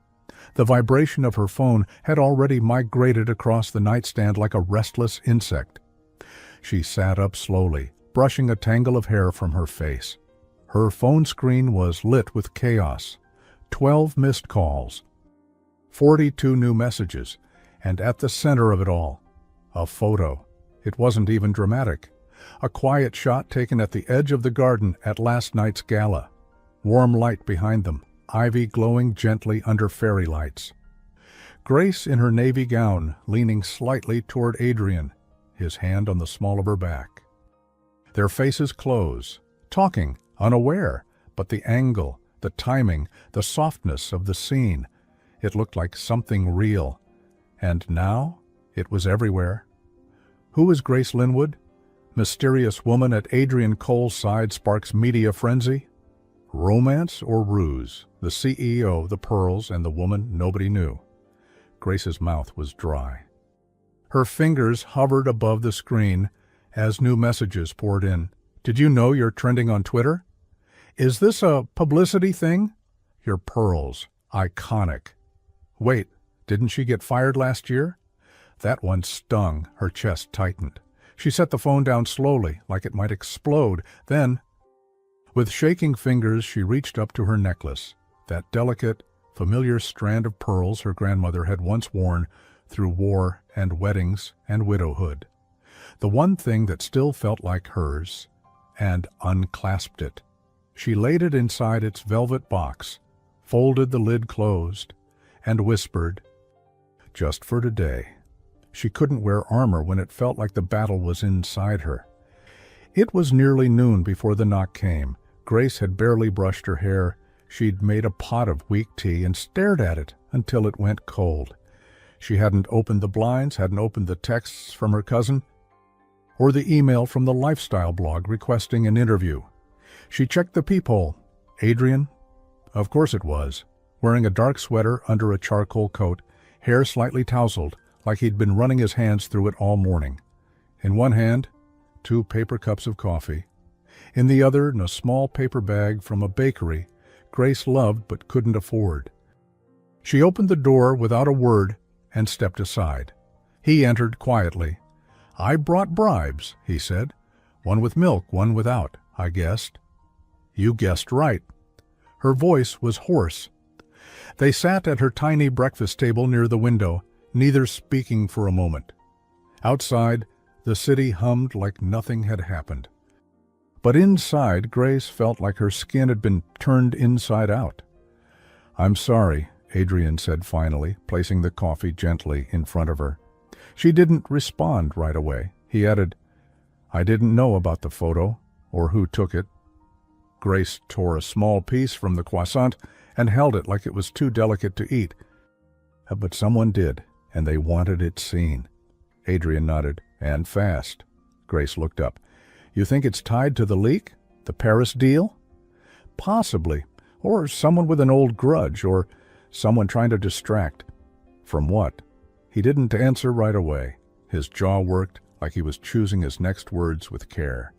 The vibration of her phone had already migrated across the nightstand like a restless insect. She sat up slowly, brushing a tangle of hair from her face. Her phone screen was lit with chaos. 12 missed calls. 42 new messages. And at the center of it all, a photo. It wasn't even dramatic. A quiet shot taken at the edge of the garden at last night's gala. Warm light behind them, ivy glowing gently under fairy lights. Grace in her navy gown, leaning slightly toward Adrian, his hand on the small of her back. Their faces close, talking, unaware, but the angle, the timing, the softness of the scene. It looked like something real. And now it was everywhere. Who is Grace Linwood? Mysterious woman at Adrian Cole's side sparks media frenzy? Romance or ruse? The CEO, the pearls, and the woman nobody knew. Grace's mouth was dry. Her fingers hovered above the screen as new messages poured in. Did you know you're trending on Twitter? Is this a publicity thing? Your pearls. Iconic. Wait, didn't she get fired last year? That one stung. Her chest tightened. She set the phone down slowly, like it might explode. Then, with shaking fingers, she reached up to her necklace, that delicate, familiar strand of pearls her grandmother had once worn through war and weddings and widowhood. The one thing that still felt like hers, and unclasped it. She laid it inside its velvet box, folded the lid closed, and whispered, "Just for today." She couldn't wear armor when it felt like the battle was inside her. It was nearly noon before the knock came. Grace had barely brushed her hair. She'd made a pot of weak tea and stared at it until it went cold. She hadn't opened the blinds, hadn't opened the texts from her cousin, or the email from the lifestyle blog requesting an interview. She checked the peephole. Adrian? Of course it was, wearing a dark sweater under a charcoal coat, hair slightly tousled, like he'd been running his hands through it all morning. In one hand, 2 paper cups of coffee. In the other, in a small paper bag from a bakery Grace loved but couldn't afford. She opened the door without a word and stepped aside. He entered quietly. "I brought bribes," he said. "One with milk, one without, I guessed." "You guessed right." Her voice was hoarse. They sat at her tiny breakfast table near the window, neither speaking for a moment. Outside, the city hummed like nothing had happened. But inside, Grace felt like her skin had been turned inside out. "I'm sorry," Adrian said finally, placing the coffee gently in front of her. She didn't respond right away. He added, "I didn't know about the photo, or who took it." Grace tore a small piece from the croissant and held it like it was too delicate to eat. "But someone did, and they wanted it seen." Adrian nodded, "And fast." Grace looked up. "You think it's tied to the leak? The Paris deal?" "Possibly. Or someone with an old grudge, or someone trying to distract." "From what?" He didn't answer right away. His jaw worked like he was choosing his next words with care.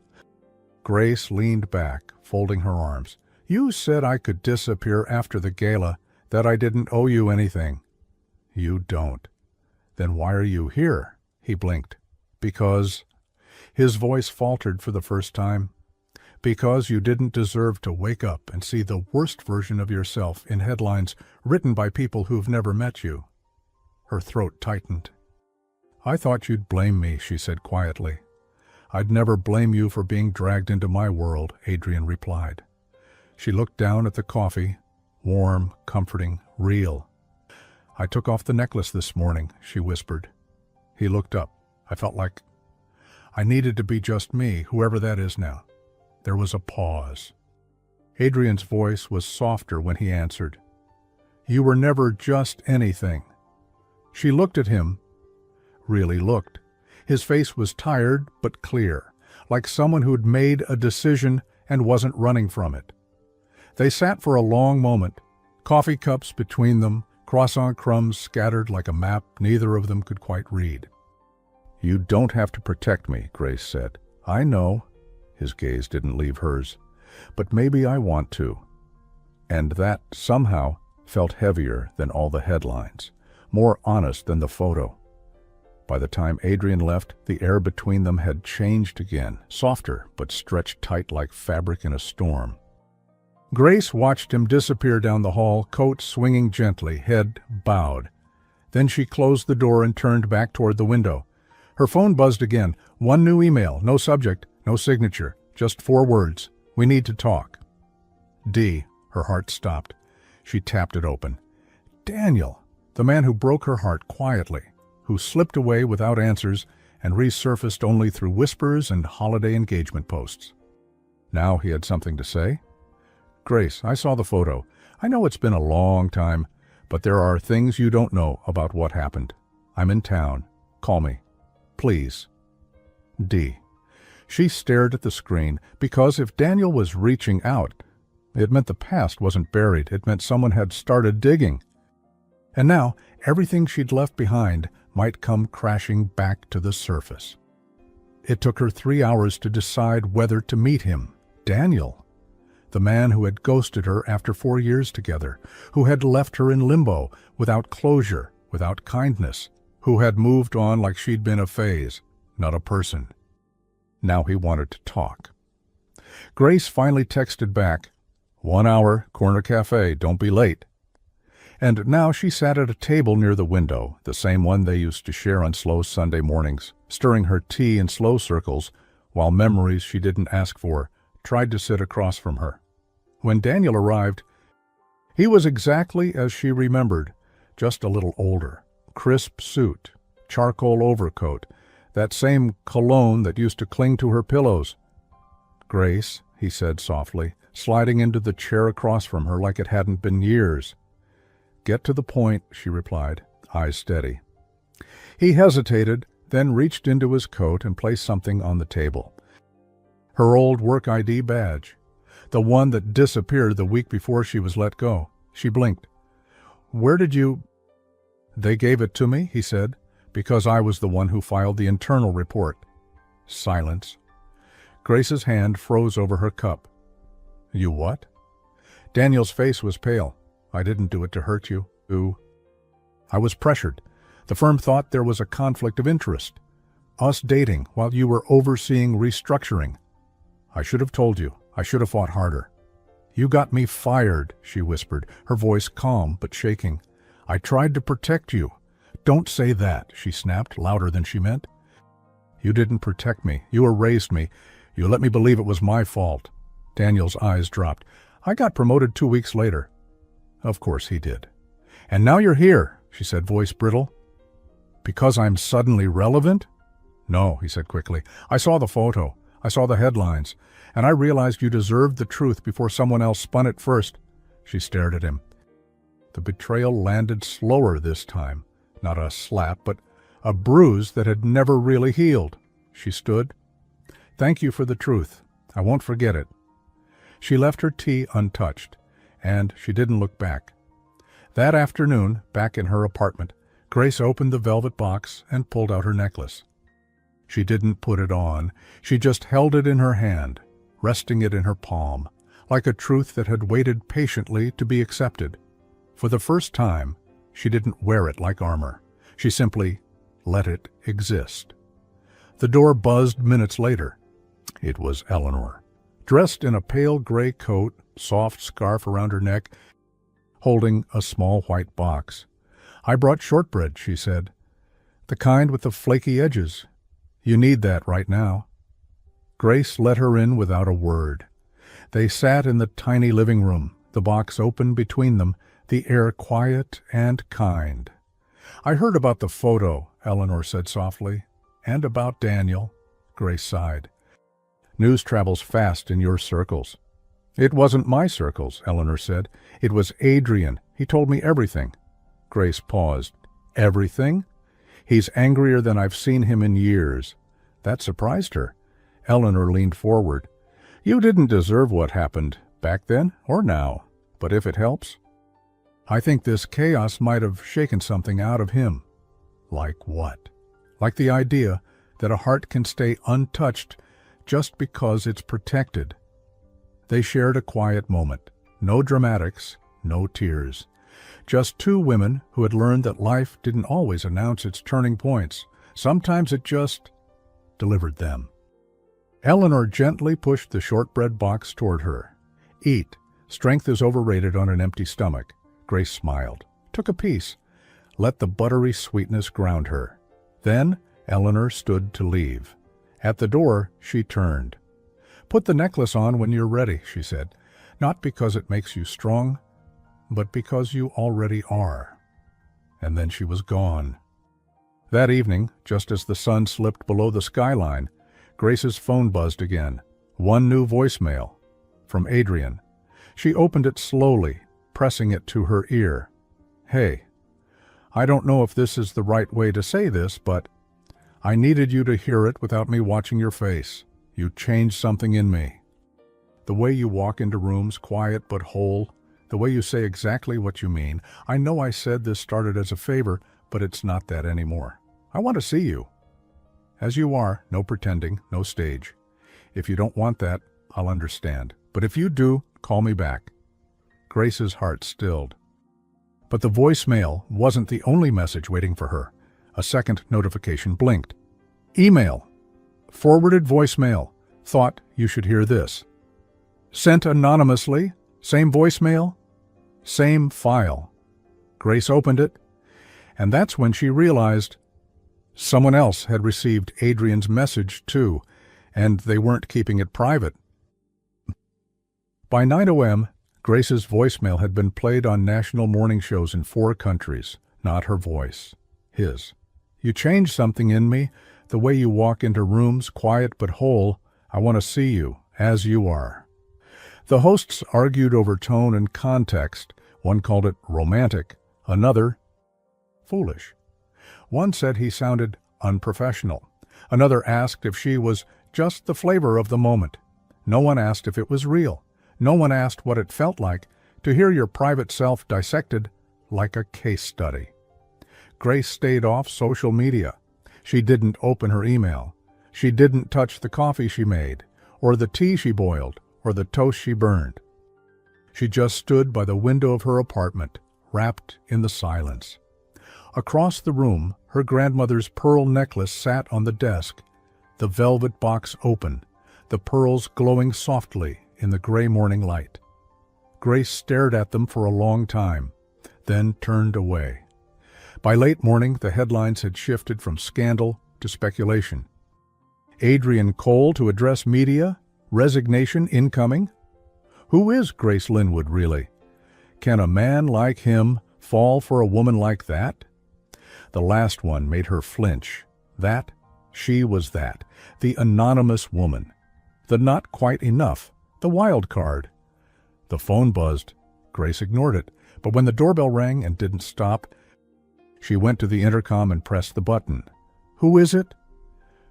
Grace leaned back, folding her arms. "You said I could disappear after the gala, that I didn't owe you anything." "You don't." "Then why are you here?" He blinked. "Because..." His voice faltered for the first time. "Because you didn't deserve to wake up and see the worst version of yourself in headlines written by people who've never met you." Her throat tightened. "I thought you'd blame me," she said quietly. "I'd never blame you for being dragged into my world," Adrian replied. She looked down at the coffee, warm, comforting, real. "I took off the necklace this morning," she whispered. He looked up. "I felt like I needed to be just me, whoever that is now." There was a pause. Adrian's voice was softer when he answered. "You were never just anything." She looked at him, really looked. His face was tired but clear, like someone who'd made a decision and wasn't running from it. They sat for a long moment, coffee cups between them, croissant crumbs scattered like a map neither of them could quite read. "You don't have to protect me," Grace said. "I know." His gaze didn't leave hers. "But maybe I want to." And that, somehow, felt heavier than all the headlines, more honest than the photo. By the time Adrian left, the air between them had changed again, softer but stretched tight like fabric in a storm. Grace watched him disappear down the hall, coat swinging gently, head bowed. Then she closed the door and turned back toward the window. Her phone buzzed again. One new email, no subject, no signature, just 4 words. "We need to talk." D. Her heart stopped. She tapped it open. Daniel, the man who broke her heart quietly, who slipped away without answers and resurfaced only through whispers and holiday engagement posts. Now he had something to say. "Grace, I saw the photo. I know it's been a long time, but there are things you don't know about what happened. I'm in town. Call me. Please." D. She stared at the screen, because if Daniel was reaching out, it meant the past wasn't buried. It meant someone had started digging. And now, everything she'd left behind might come crashing back to the surface. It took her 3 hours to decide whether to meet him. Daniel. The man who had ghosted her after 4 years together, who had left her in limbo, without closure, without kindness, who had moved on like she'd been a phase, not a person. Now he wanted to talk. Grace finally texted back, "1 hour, corner cafe, don't be late." And now she sat at a table near the window, the same one they used to share on slow Sunday mornings, stirring her tea in slow circles, while memories she didn't ask for tried to sit across from her. When Daniel arrived, he was exactly as she remembered, just a little older. Crisp suit, charcoal overcoat, that same cologne that used to cling to her pillows. "Grace," he said softly, sliding into the chair across from her like it hadn't been years. "Get to the point," she replied, eyes steady. He hesitated, then reached into his coat and placed something on the table. Her old work ID badge, the one that disappeared the week before she was let go. She blinked. "Where did you—" "They gave it to me," he said, "because I was the one who filed the internal report." Silence. Grace's hand froze over her cup. "You what?" Daniel's face was pale. "I didn't do it to hurt you. Ooh. I was pressured. The firm thought there was a conflict of interest. Us dating while you were overseeing restructuring. I should have told you. I should have fought harder." "You got me fired," she whispered, her voice calm but shaking. "I tried to protect you." "Don't say that," she snapped, louder than she meant. "You didn't protect me. You erased me. You let me believe it was my fault." Daniel's eyes dropped. "I got promoted 2 weeks later." "Of course he did." "And now you're here," she said, voice brittle. "Because I'm suddenly relevant?" "No," he said quickly. "I saw the photo. I saw the headlines. And I realized you deserved the truth before someone else spun it first." She stared at him. The betrayal landed slower this time. Not a slap, but a bruise that had never really healed. She stood. "Thank you for the truth. I won't forget it." She left her tea untouched, and she didn't look back. That afternoon, back in her apartment, Grace opened the velvet box and pulled out her necklace. She didn't put it on. She just held it in her hand, resting it in her palm, like a truth that had waited patiently to be accepted. For the first time, she didn't wear it like armor. She simply let it exist. The door buzzed minutes later. It was Eleanor, dressed in a pale gray coat, soft scarf around her neck, holding a small white box. "I brought shortbread," she said. "The kind with the flaky edges. You need that right now." Grace let her in without a word. They sat in the tiny living room, the box open between them, the air quiet and kind. "I heard about the photo," Eleanor said softly. "And about Daniel." Grace sighed. "News travels fast in your circles." "It wasn't my circles," Eleanor said. "It was Adrian. He told me everything." Grace paused. "Everything?" "He's angrier than I've seen him in years." That surprised her. Eleanor leaned forward. "You didn't deserve what happened, back then or now. But if it helps, I think this chaos might have shaken something out of him." "Like what?" "Like the idea that a heart can stay untouched just because it's protected." They shared a quiet moment. No dramatics, no tears. Just two women who had learned that life didn't always announce its turning points. Sometimes it just delivered them. Eleanor gently pushed the shortbread box toward her. "Eat. Strength is overrated on an empty stomach." Grace smiled, took a piece, let the buttery sweetness ground her. Then Eleanor stood to leave. At the door, she turned. "Put the necklace on when you're ready," she said. "Not because it makes you strong, but because you already are." And then she was gone. That evening, just as the sun slipped below the skyline, Grace's phone buzzed again. One new voicemail. From Adrian. She opened it slowly, pressing it to her ear. "Hey, I don't know if this is the right way to say this, but I needed you to hear it without me watching your face. You changed something in me. The way you walk into rooms, quiet but whole. The way you say exactly what you mean. I know I said this started as a favor, but it's not that anymore. I want to see you. As you are, no pretending, no stage. If you don't want that, I'll understand. But if you do, Call me back." Grace's heart stilled. But the voicemail wasn't the only message waiting for her. A second notification blinked. "Email. Forwarded voicemail. Thought you should hear this." Sent anonymously. Same voicemail. Same file. Grace opened it, and that's when she realized someone else had received Adrian's message too, and they weren't keeping it private. By 9 a.m., Grace's voicemail had been played on national morning shows in 4 countries. Not her voice. His. "You changed something in me, the way you walk into rooms, quiet but whole. I want to see you, as you are." The hosts argued over tone and context. One called it romantic, another foolish. One said he sounded unprofessional. Another asked if she was just the flavor of the moment. No one asked if it was real. No one asked what it felt like to hear your private self dissected like a case study. Grace stayed off social media. She didn't open her email. She didn't touch the coffee she made, or the tea she boiled, or the toast she burned. She just stood by the window of her apartment, wrapped in the silence. Across the room, her grandmother's pearl necklace sat on the desk, the velvet box open, the pearls glowing softly in the gray morning light. Grace stared at them for a long time, then turned away. By late morning, the headlines had shifted from scandal to speculation. Adrian Cole to address media? Resignation incoming? Who is Grace Linwood, really? Can a man like him fall for a woman like that? The last one made her flinch. She was that. The anonymous woman. The not quite enough. The wild card. The phone buzzed. Grace ignored it, but when the doorbell rang and didn't stop, she went to the intercom and pressed the button. "Who is it?"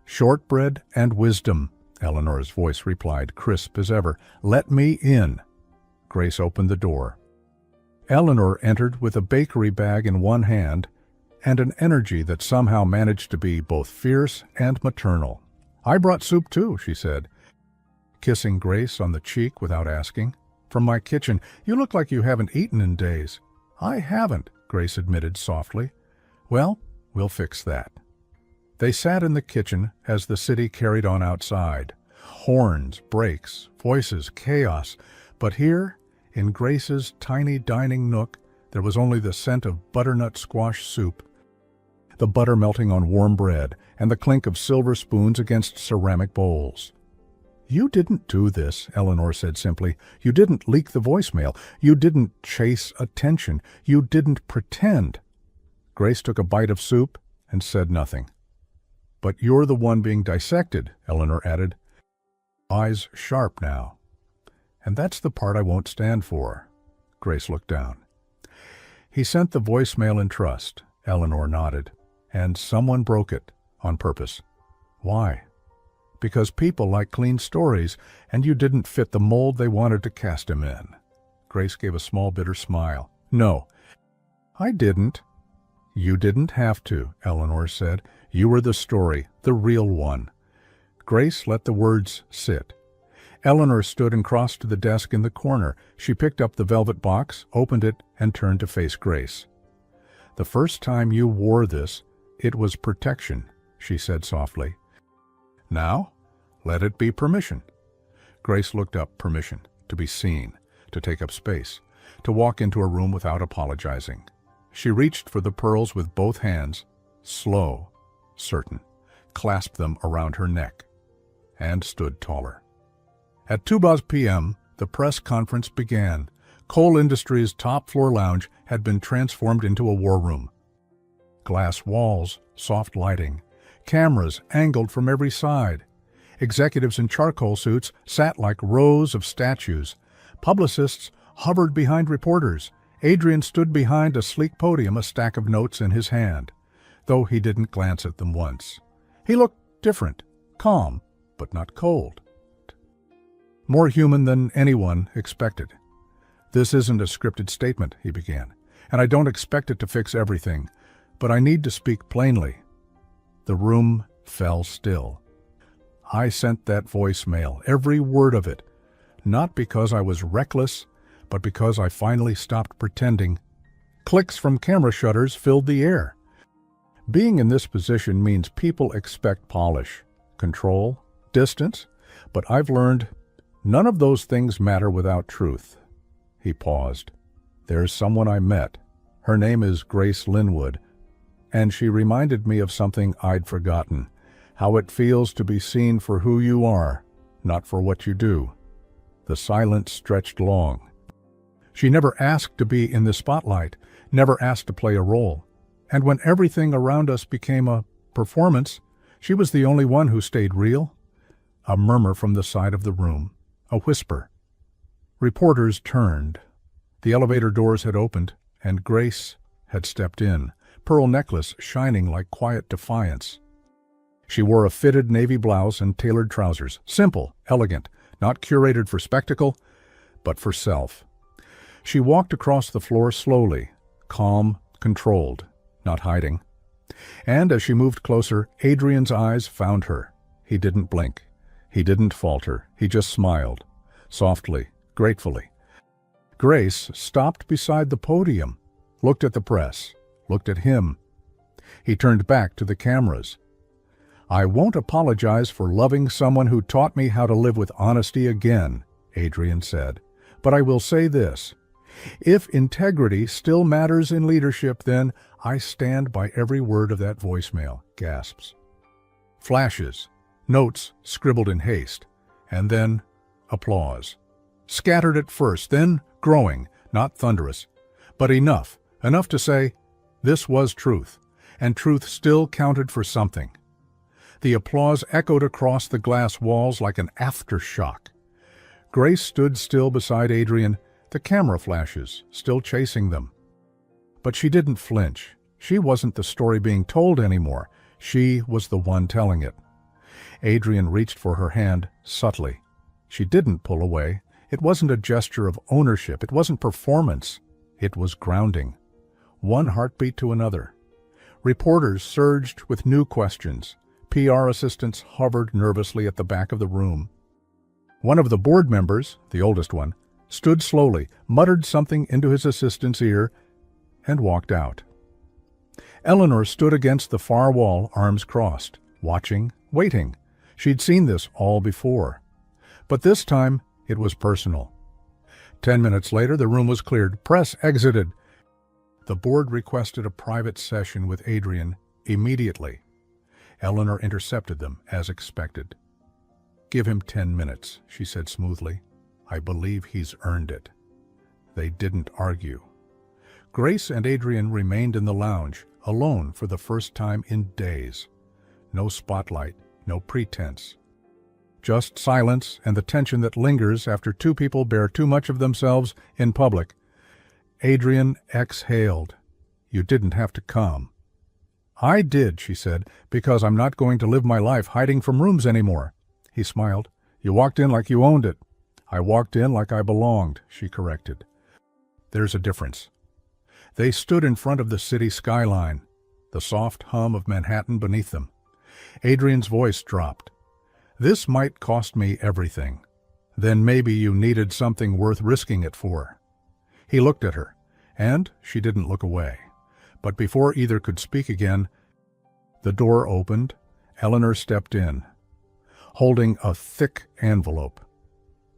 "Shortbread and wisdom," Eleanor's voice replied, crisp as ever. "Let me in." Grace opened the door. Eleanor entered with a bakery bag in one hand and an energy that somehow managed to be both fierce and maternal. "I brought soup too," she said, kissing Grace on the cheek without asking. "From my kitchen. You look like you haven't eaten in days." "I haven't," Grace admitted softly. "Well, we'll fix that." They sat in the kitchen as the city carried on outside. Horns, brakes, voices, chaos. But here, in Grace's tiny dining nook, there was only the scent of butternut squash soup, the butter melting on warm bread, and the clink of silver spoons against ceramic bowls. "You didn't do this," Eleanor said simply. "You didn't leak the voicemail. You didn't chase attention. You didn't pretend." Grace took a bite of soup and said nothing. "But you're the one being dissected," Eleanor added, eyes sharp now. "And that's the part I won't stand for." Grace looked down. "He sent the voicemail in trust," Eleanor nodded, "and someone broke it on purpose." "Why?" "Because people like clean stories, and you didn't fit the mold they wanted to cast him in." Grace gave a small bitter smile. "No, I didn't." "You didn't have to," Eleanor said. "You were the story, the real one." Grace let the words sit. Eleanor stood and crossed to the desk in the corner. She picked up the velvet box, opened it, and turned to face Grace. "The first time you wore this, it was protection," she said softly. "Now, let it be permission." Grace looked up. Permission. To be seen. To take up space. To walk into a room without apologizing. She reached for the pearls with both hands, slow, certain, clasped them around her neck, and stood taller. At 2 p.m., the press conference began. Coal Industries' top-floor lounge had been transformed into a war room. Glass walls, soft lighting, cameras angled from every side. Executives in charcoal suits sat like rows of statues. Publicists hovered behind reporters. Adrian stood behind a sleek podium, a stack of notes in his hand, though he didn't glance at them once. He looked different, calm, but not cold. More human than anyone expected. "This isn't a scripted statement," he began, "and I don't expect it to fix everything, but I need to speak plainly." The room fell still. "I sent that voicemail, every word of it. not because I was reckless, but because I finally stopped pretending. Clicks from camera shutters filled the air. Being in this position means people expect polish, control, distance, but I've learned none of those things matter without truth. He paused. There's someone I met. Her name is Grace Linwood, and she reminded me of something I'd forgotten, how it feels to be seen for who you are, not for what you do. The silence stretched long. She never asked to be in the spotlight, never asked to play a role. And when everything around us became a performance, she was the only one who stayed real. A murmur from the side of the room, a whisper. Reporters turned. The elevator doors had opened, and Grace had stepped in, pearl necklace shining like quiet defiance. She wore a fitted navy blouse and tailored trousers, simple, elegant, not curated for spectacle, but for self. She walked across the floor slowly, calm, controlled, not hiding. And as she moved closer, Adrian's eyes found her. He didn't blink. He didn't falter. He just smiled, softly, gratefully. Grace stopped beside the podium, looked at the press, looked at him. He turned back to the cameras. I won't apologize for loving someone who taught me how to live with honesty again, Adrian said. But I will say this. If integrity still matters in leadership, then I stand by every word of that voicemail, gasps. Flashes, notes scribbled in haste, and then applause. Scattered at first, then growing, not thunderous, but enough to say, this was truth, and truth still counted for something. The applause echoed across the glass walls like an aftershock. Grace stood still beside Adrian, the camera flashes still chasing them. But she didn't flinch. She wasn't the story being told anymore. She was the one telling it. Adrian reached for her hand subtly. She didn't pull away. It wasn't a gesture of ownership. It wasn't performance. It was grounding. One heartbeat to another. Reporters surged with new questions. PR assistants hovered nervously at the back of the room. One of the board members, the oldest one, stood slowly, muttered something into his assistant's ear, and walked out. Eleanor stood against the far wall, arms crossed, watching, waiting. She'd seen this all before. But this time, it was personal. 10 minutes later, the room was cleared. Press exited. The board requested a private session with Adrian immediately. Eleanor intercepted them, as expected. Give him 10 minutes, she said smoothly. I believe he's earned it. They didn't argue. Grace and Adrian remained in the lounge, alone for the first time in days. No spotlight, no pretense. Just silence and the tension that lingers after two people bear too much of themselves in public. Adrian exhaled. You didn't have to come. I did, she said, because I'm not going to live my life hiding from rooms anymore. He smiled. You walked in like you owned it. I walked in like I belonged, she corrected. There's a difference. They stood in front of the city skyline, the soft hum of Manhattan beneath them. Adrian's voice dropped. This might cost me everything. Then maybe you needed something worth risking it for. He looked at her, and she didn't look away. But before either could speak again, the door opened. Eleanor stepped in, holding a thick envelope.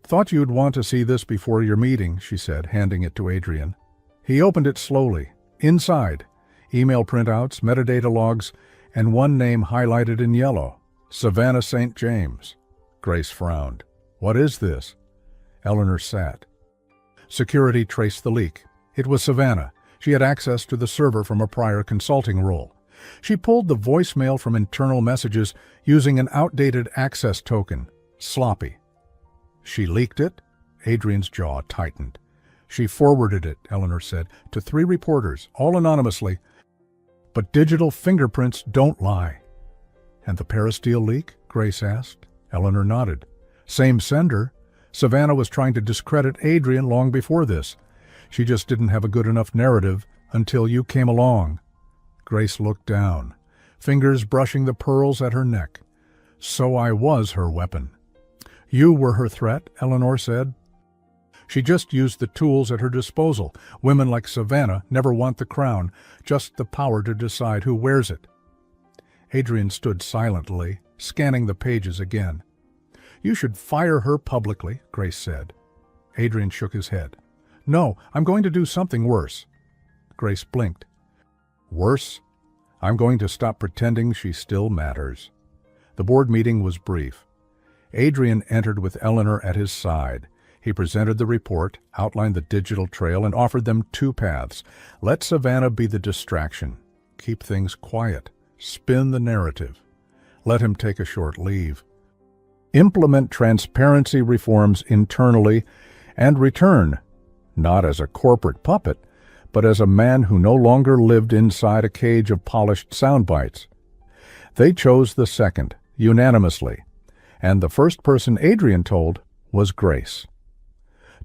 Thought you'd want to see this before your meeting, she said, handing it to Adrian. He opened it slowly. Inside, email printouts, metadata logs, and one name highlighted in yellow, Savannah St. James. Grace frowned. What is this? Eleanor sat. Security traced the leak. It was Savannah. She had access to the server from a prior consulting role. She pulled the voicemail from internal messages using an outdated access token. Sloppy. She leaked it? Adrian's jaw tightened. She forwarded it, Eleanor said, to 3 reporters, all anonymously. But digital fingerprints don't lie. And the Peristyle leak? Grace asked. Eleanor nodded. Same sender. Savannah was trying to discredit Adrian long before this. She just didn't have a good enough narrative until you came along. Grace looked down, fingers brushing the pearls at her neck. So I was her weapon. You were her threat, Eleanor said. She just used the tools at her disposal. Women like Savannah never want the crown, just the power to decide who wears it. Adrian stood silently, scanning the pages again. You should fire her publicly, Grace said. Adrian shook his head. No, I'm going to do something worse. Grace blinked. Worse? I'm going to stop pretending she still matters. The board meeting was brief. Adrian entered with Eleanor at his side. He presented the report, outlined the digital trail, and offered them two paths. Let Savannah be the distraction. Keep things quiet. Spin the narrative. Let him take a short leave. Implement transparency reforms internally and return, not as a corporate puppet, but as a man who no longer lived inside a cage of polished sound bites. They chose the second, unanimously, and the first person Adrian told was Grace.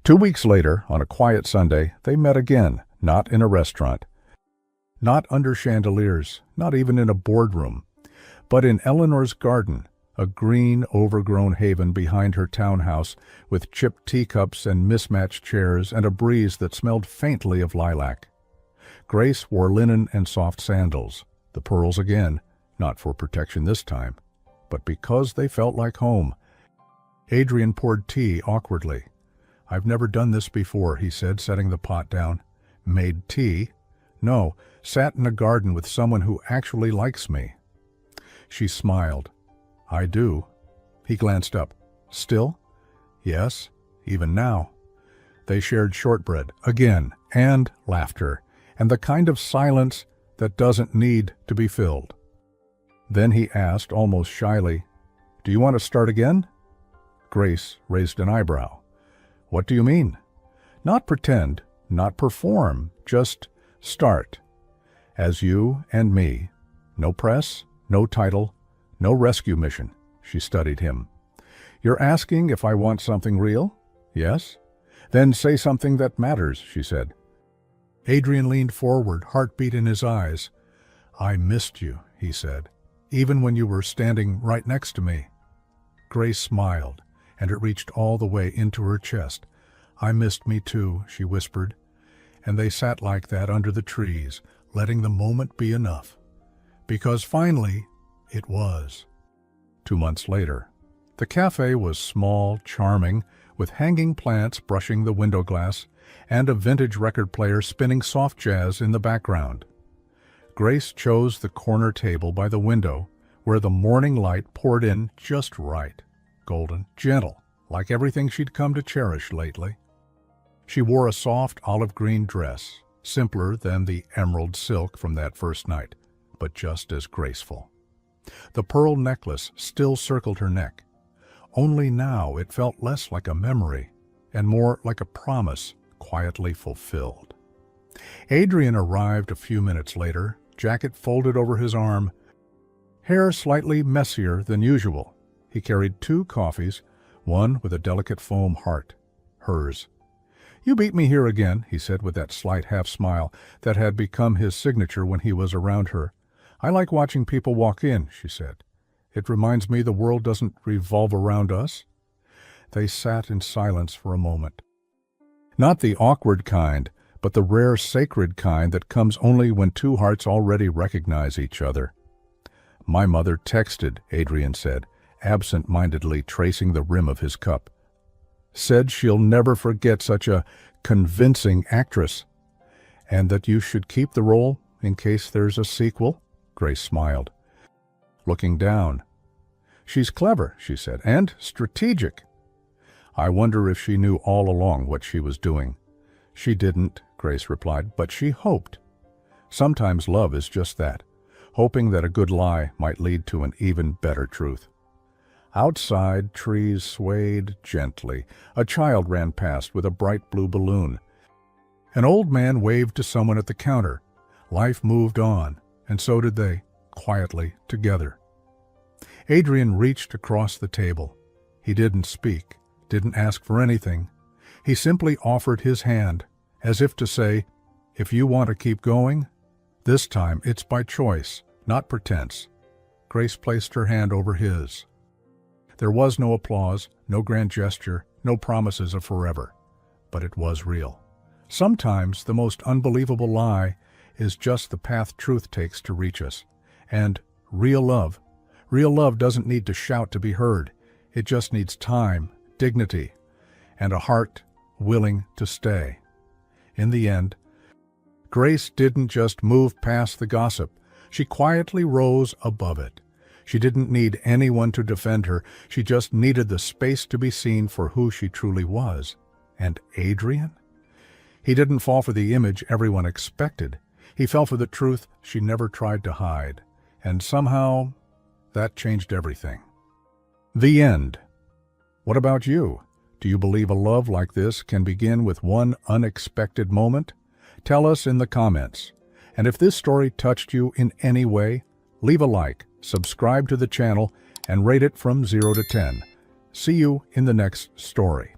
2 weeks later, on a quiet Sunday, they met again, not in a restaurant, not under chandeliers, not even in a boardroom, but in Eleanor's garden, a green, overgrown haven behind her townhouse with chipped teacups and mismatched chairs and a breeze that smelled faintly of lilac. Grace wore linen and soft sandals, the pearls again, not for protection this time, but because they felt like home. Adrian poured tea awkwardly. I've never done this before, he said, setting the pot down. Made tea? No, sat in a garden with someone who actually likes me. She smiled. I do. He glanced up. Still? Yes, even now. They shared shortbread, again, and laughter, and the kind of silence that doesn't need to be filled. Then he asked, almost shyly, Do you want to start again? Grace raised an eyebrow. What do you mean? Not pretend, not perform, just start. As you and me. No press, no title, no rescue mission. She studied him. You're asking if I want something real? Yes? Then say something that matters, she said. Adrian leaned forward, heartbeat in his eyes. I missed you, he said, even when you were standing right next to me. Grace smiled, and it reached all the way into her chest. I missed me too, she whispered, and they sat like that under the trees, letting the moment be enough. Because finally, it was. 2 months later. The cafe was small, charming, with hanging plants brushing the window glass, and a vintage record player spinning soft jazz in the background. Grace chose the corner table by the window, where the morning light poured in just right, golden, gentle, like everything she'd come to cherish lately. She wore a soft olive green dress, simpler than the emerald silk from that first night, but just as graceful. The pearl necklace still circled her neck. Only now it felt less like a memory and more like a promise quietly fulfilled. Adrian arrived a few minutes later, jacket folded over his arm, hair slightly messier than usual. He carried 2 coffees, one with a delicate foam heart, hers. You beat me here again, he said with that slight half-smile that had become his signature when he was around her. I like watching people walk in, she said. It reminds me the world doesn't revolve around us. They sat in silence for a moment. Not the awkward kind, but the rare sacred kind that comes only when 2 hearts already recognize each other. My mother texted, Adrian said, absent-mindedly tracing the rim of his cup. Said she'll never forget such a convincing actress, and that you should keep the role in case there's a sequel. Grace smiled, looking down. She's clever, she said, and strategic. I wonder if she knew all along what she was doing. She didn't, Grace replied, but she hoped. Sometimes love is just that, hoping that a good lie might lead to an even better truth. Outside, trees swayed gently. A child ran past with a bright blue balloon. An old man waved to someone at the counter. Life moved on, and so did they, quietly, together. Adrian reached across the table. He didn't speak, didn't ask for anything. He simply offered his hand, as if to say, if you want to keep going, this time it's by choice, not pretense. Grace placed her hand over his. There was no applause, no grand gesture, no promises of forever. But it was real. Sometimes the most unbelievable lie is just the path truth takes to reach us. And real love doesn't need to shout to be heard. It just needs time, dignity, and a heart willing to stay. In the end, Grace didn't just move past the gossip. She quietly rose above it. She didn't need anyone to defend her. She just needed the space to be seen for who she truly was. And Adrian? He didn't fall for the image everyone expected. He fell for the truth she never tried to hide. And somehow, that changed everything. The end. What about you? Do you believe a love like this can begin with one unexpected moment? Tell us in the comments. And if this story touched you in any way, leave a like, subscribe to the channel, and rate it from 0 to 10. See you in the next story.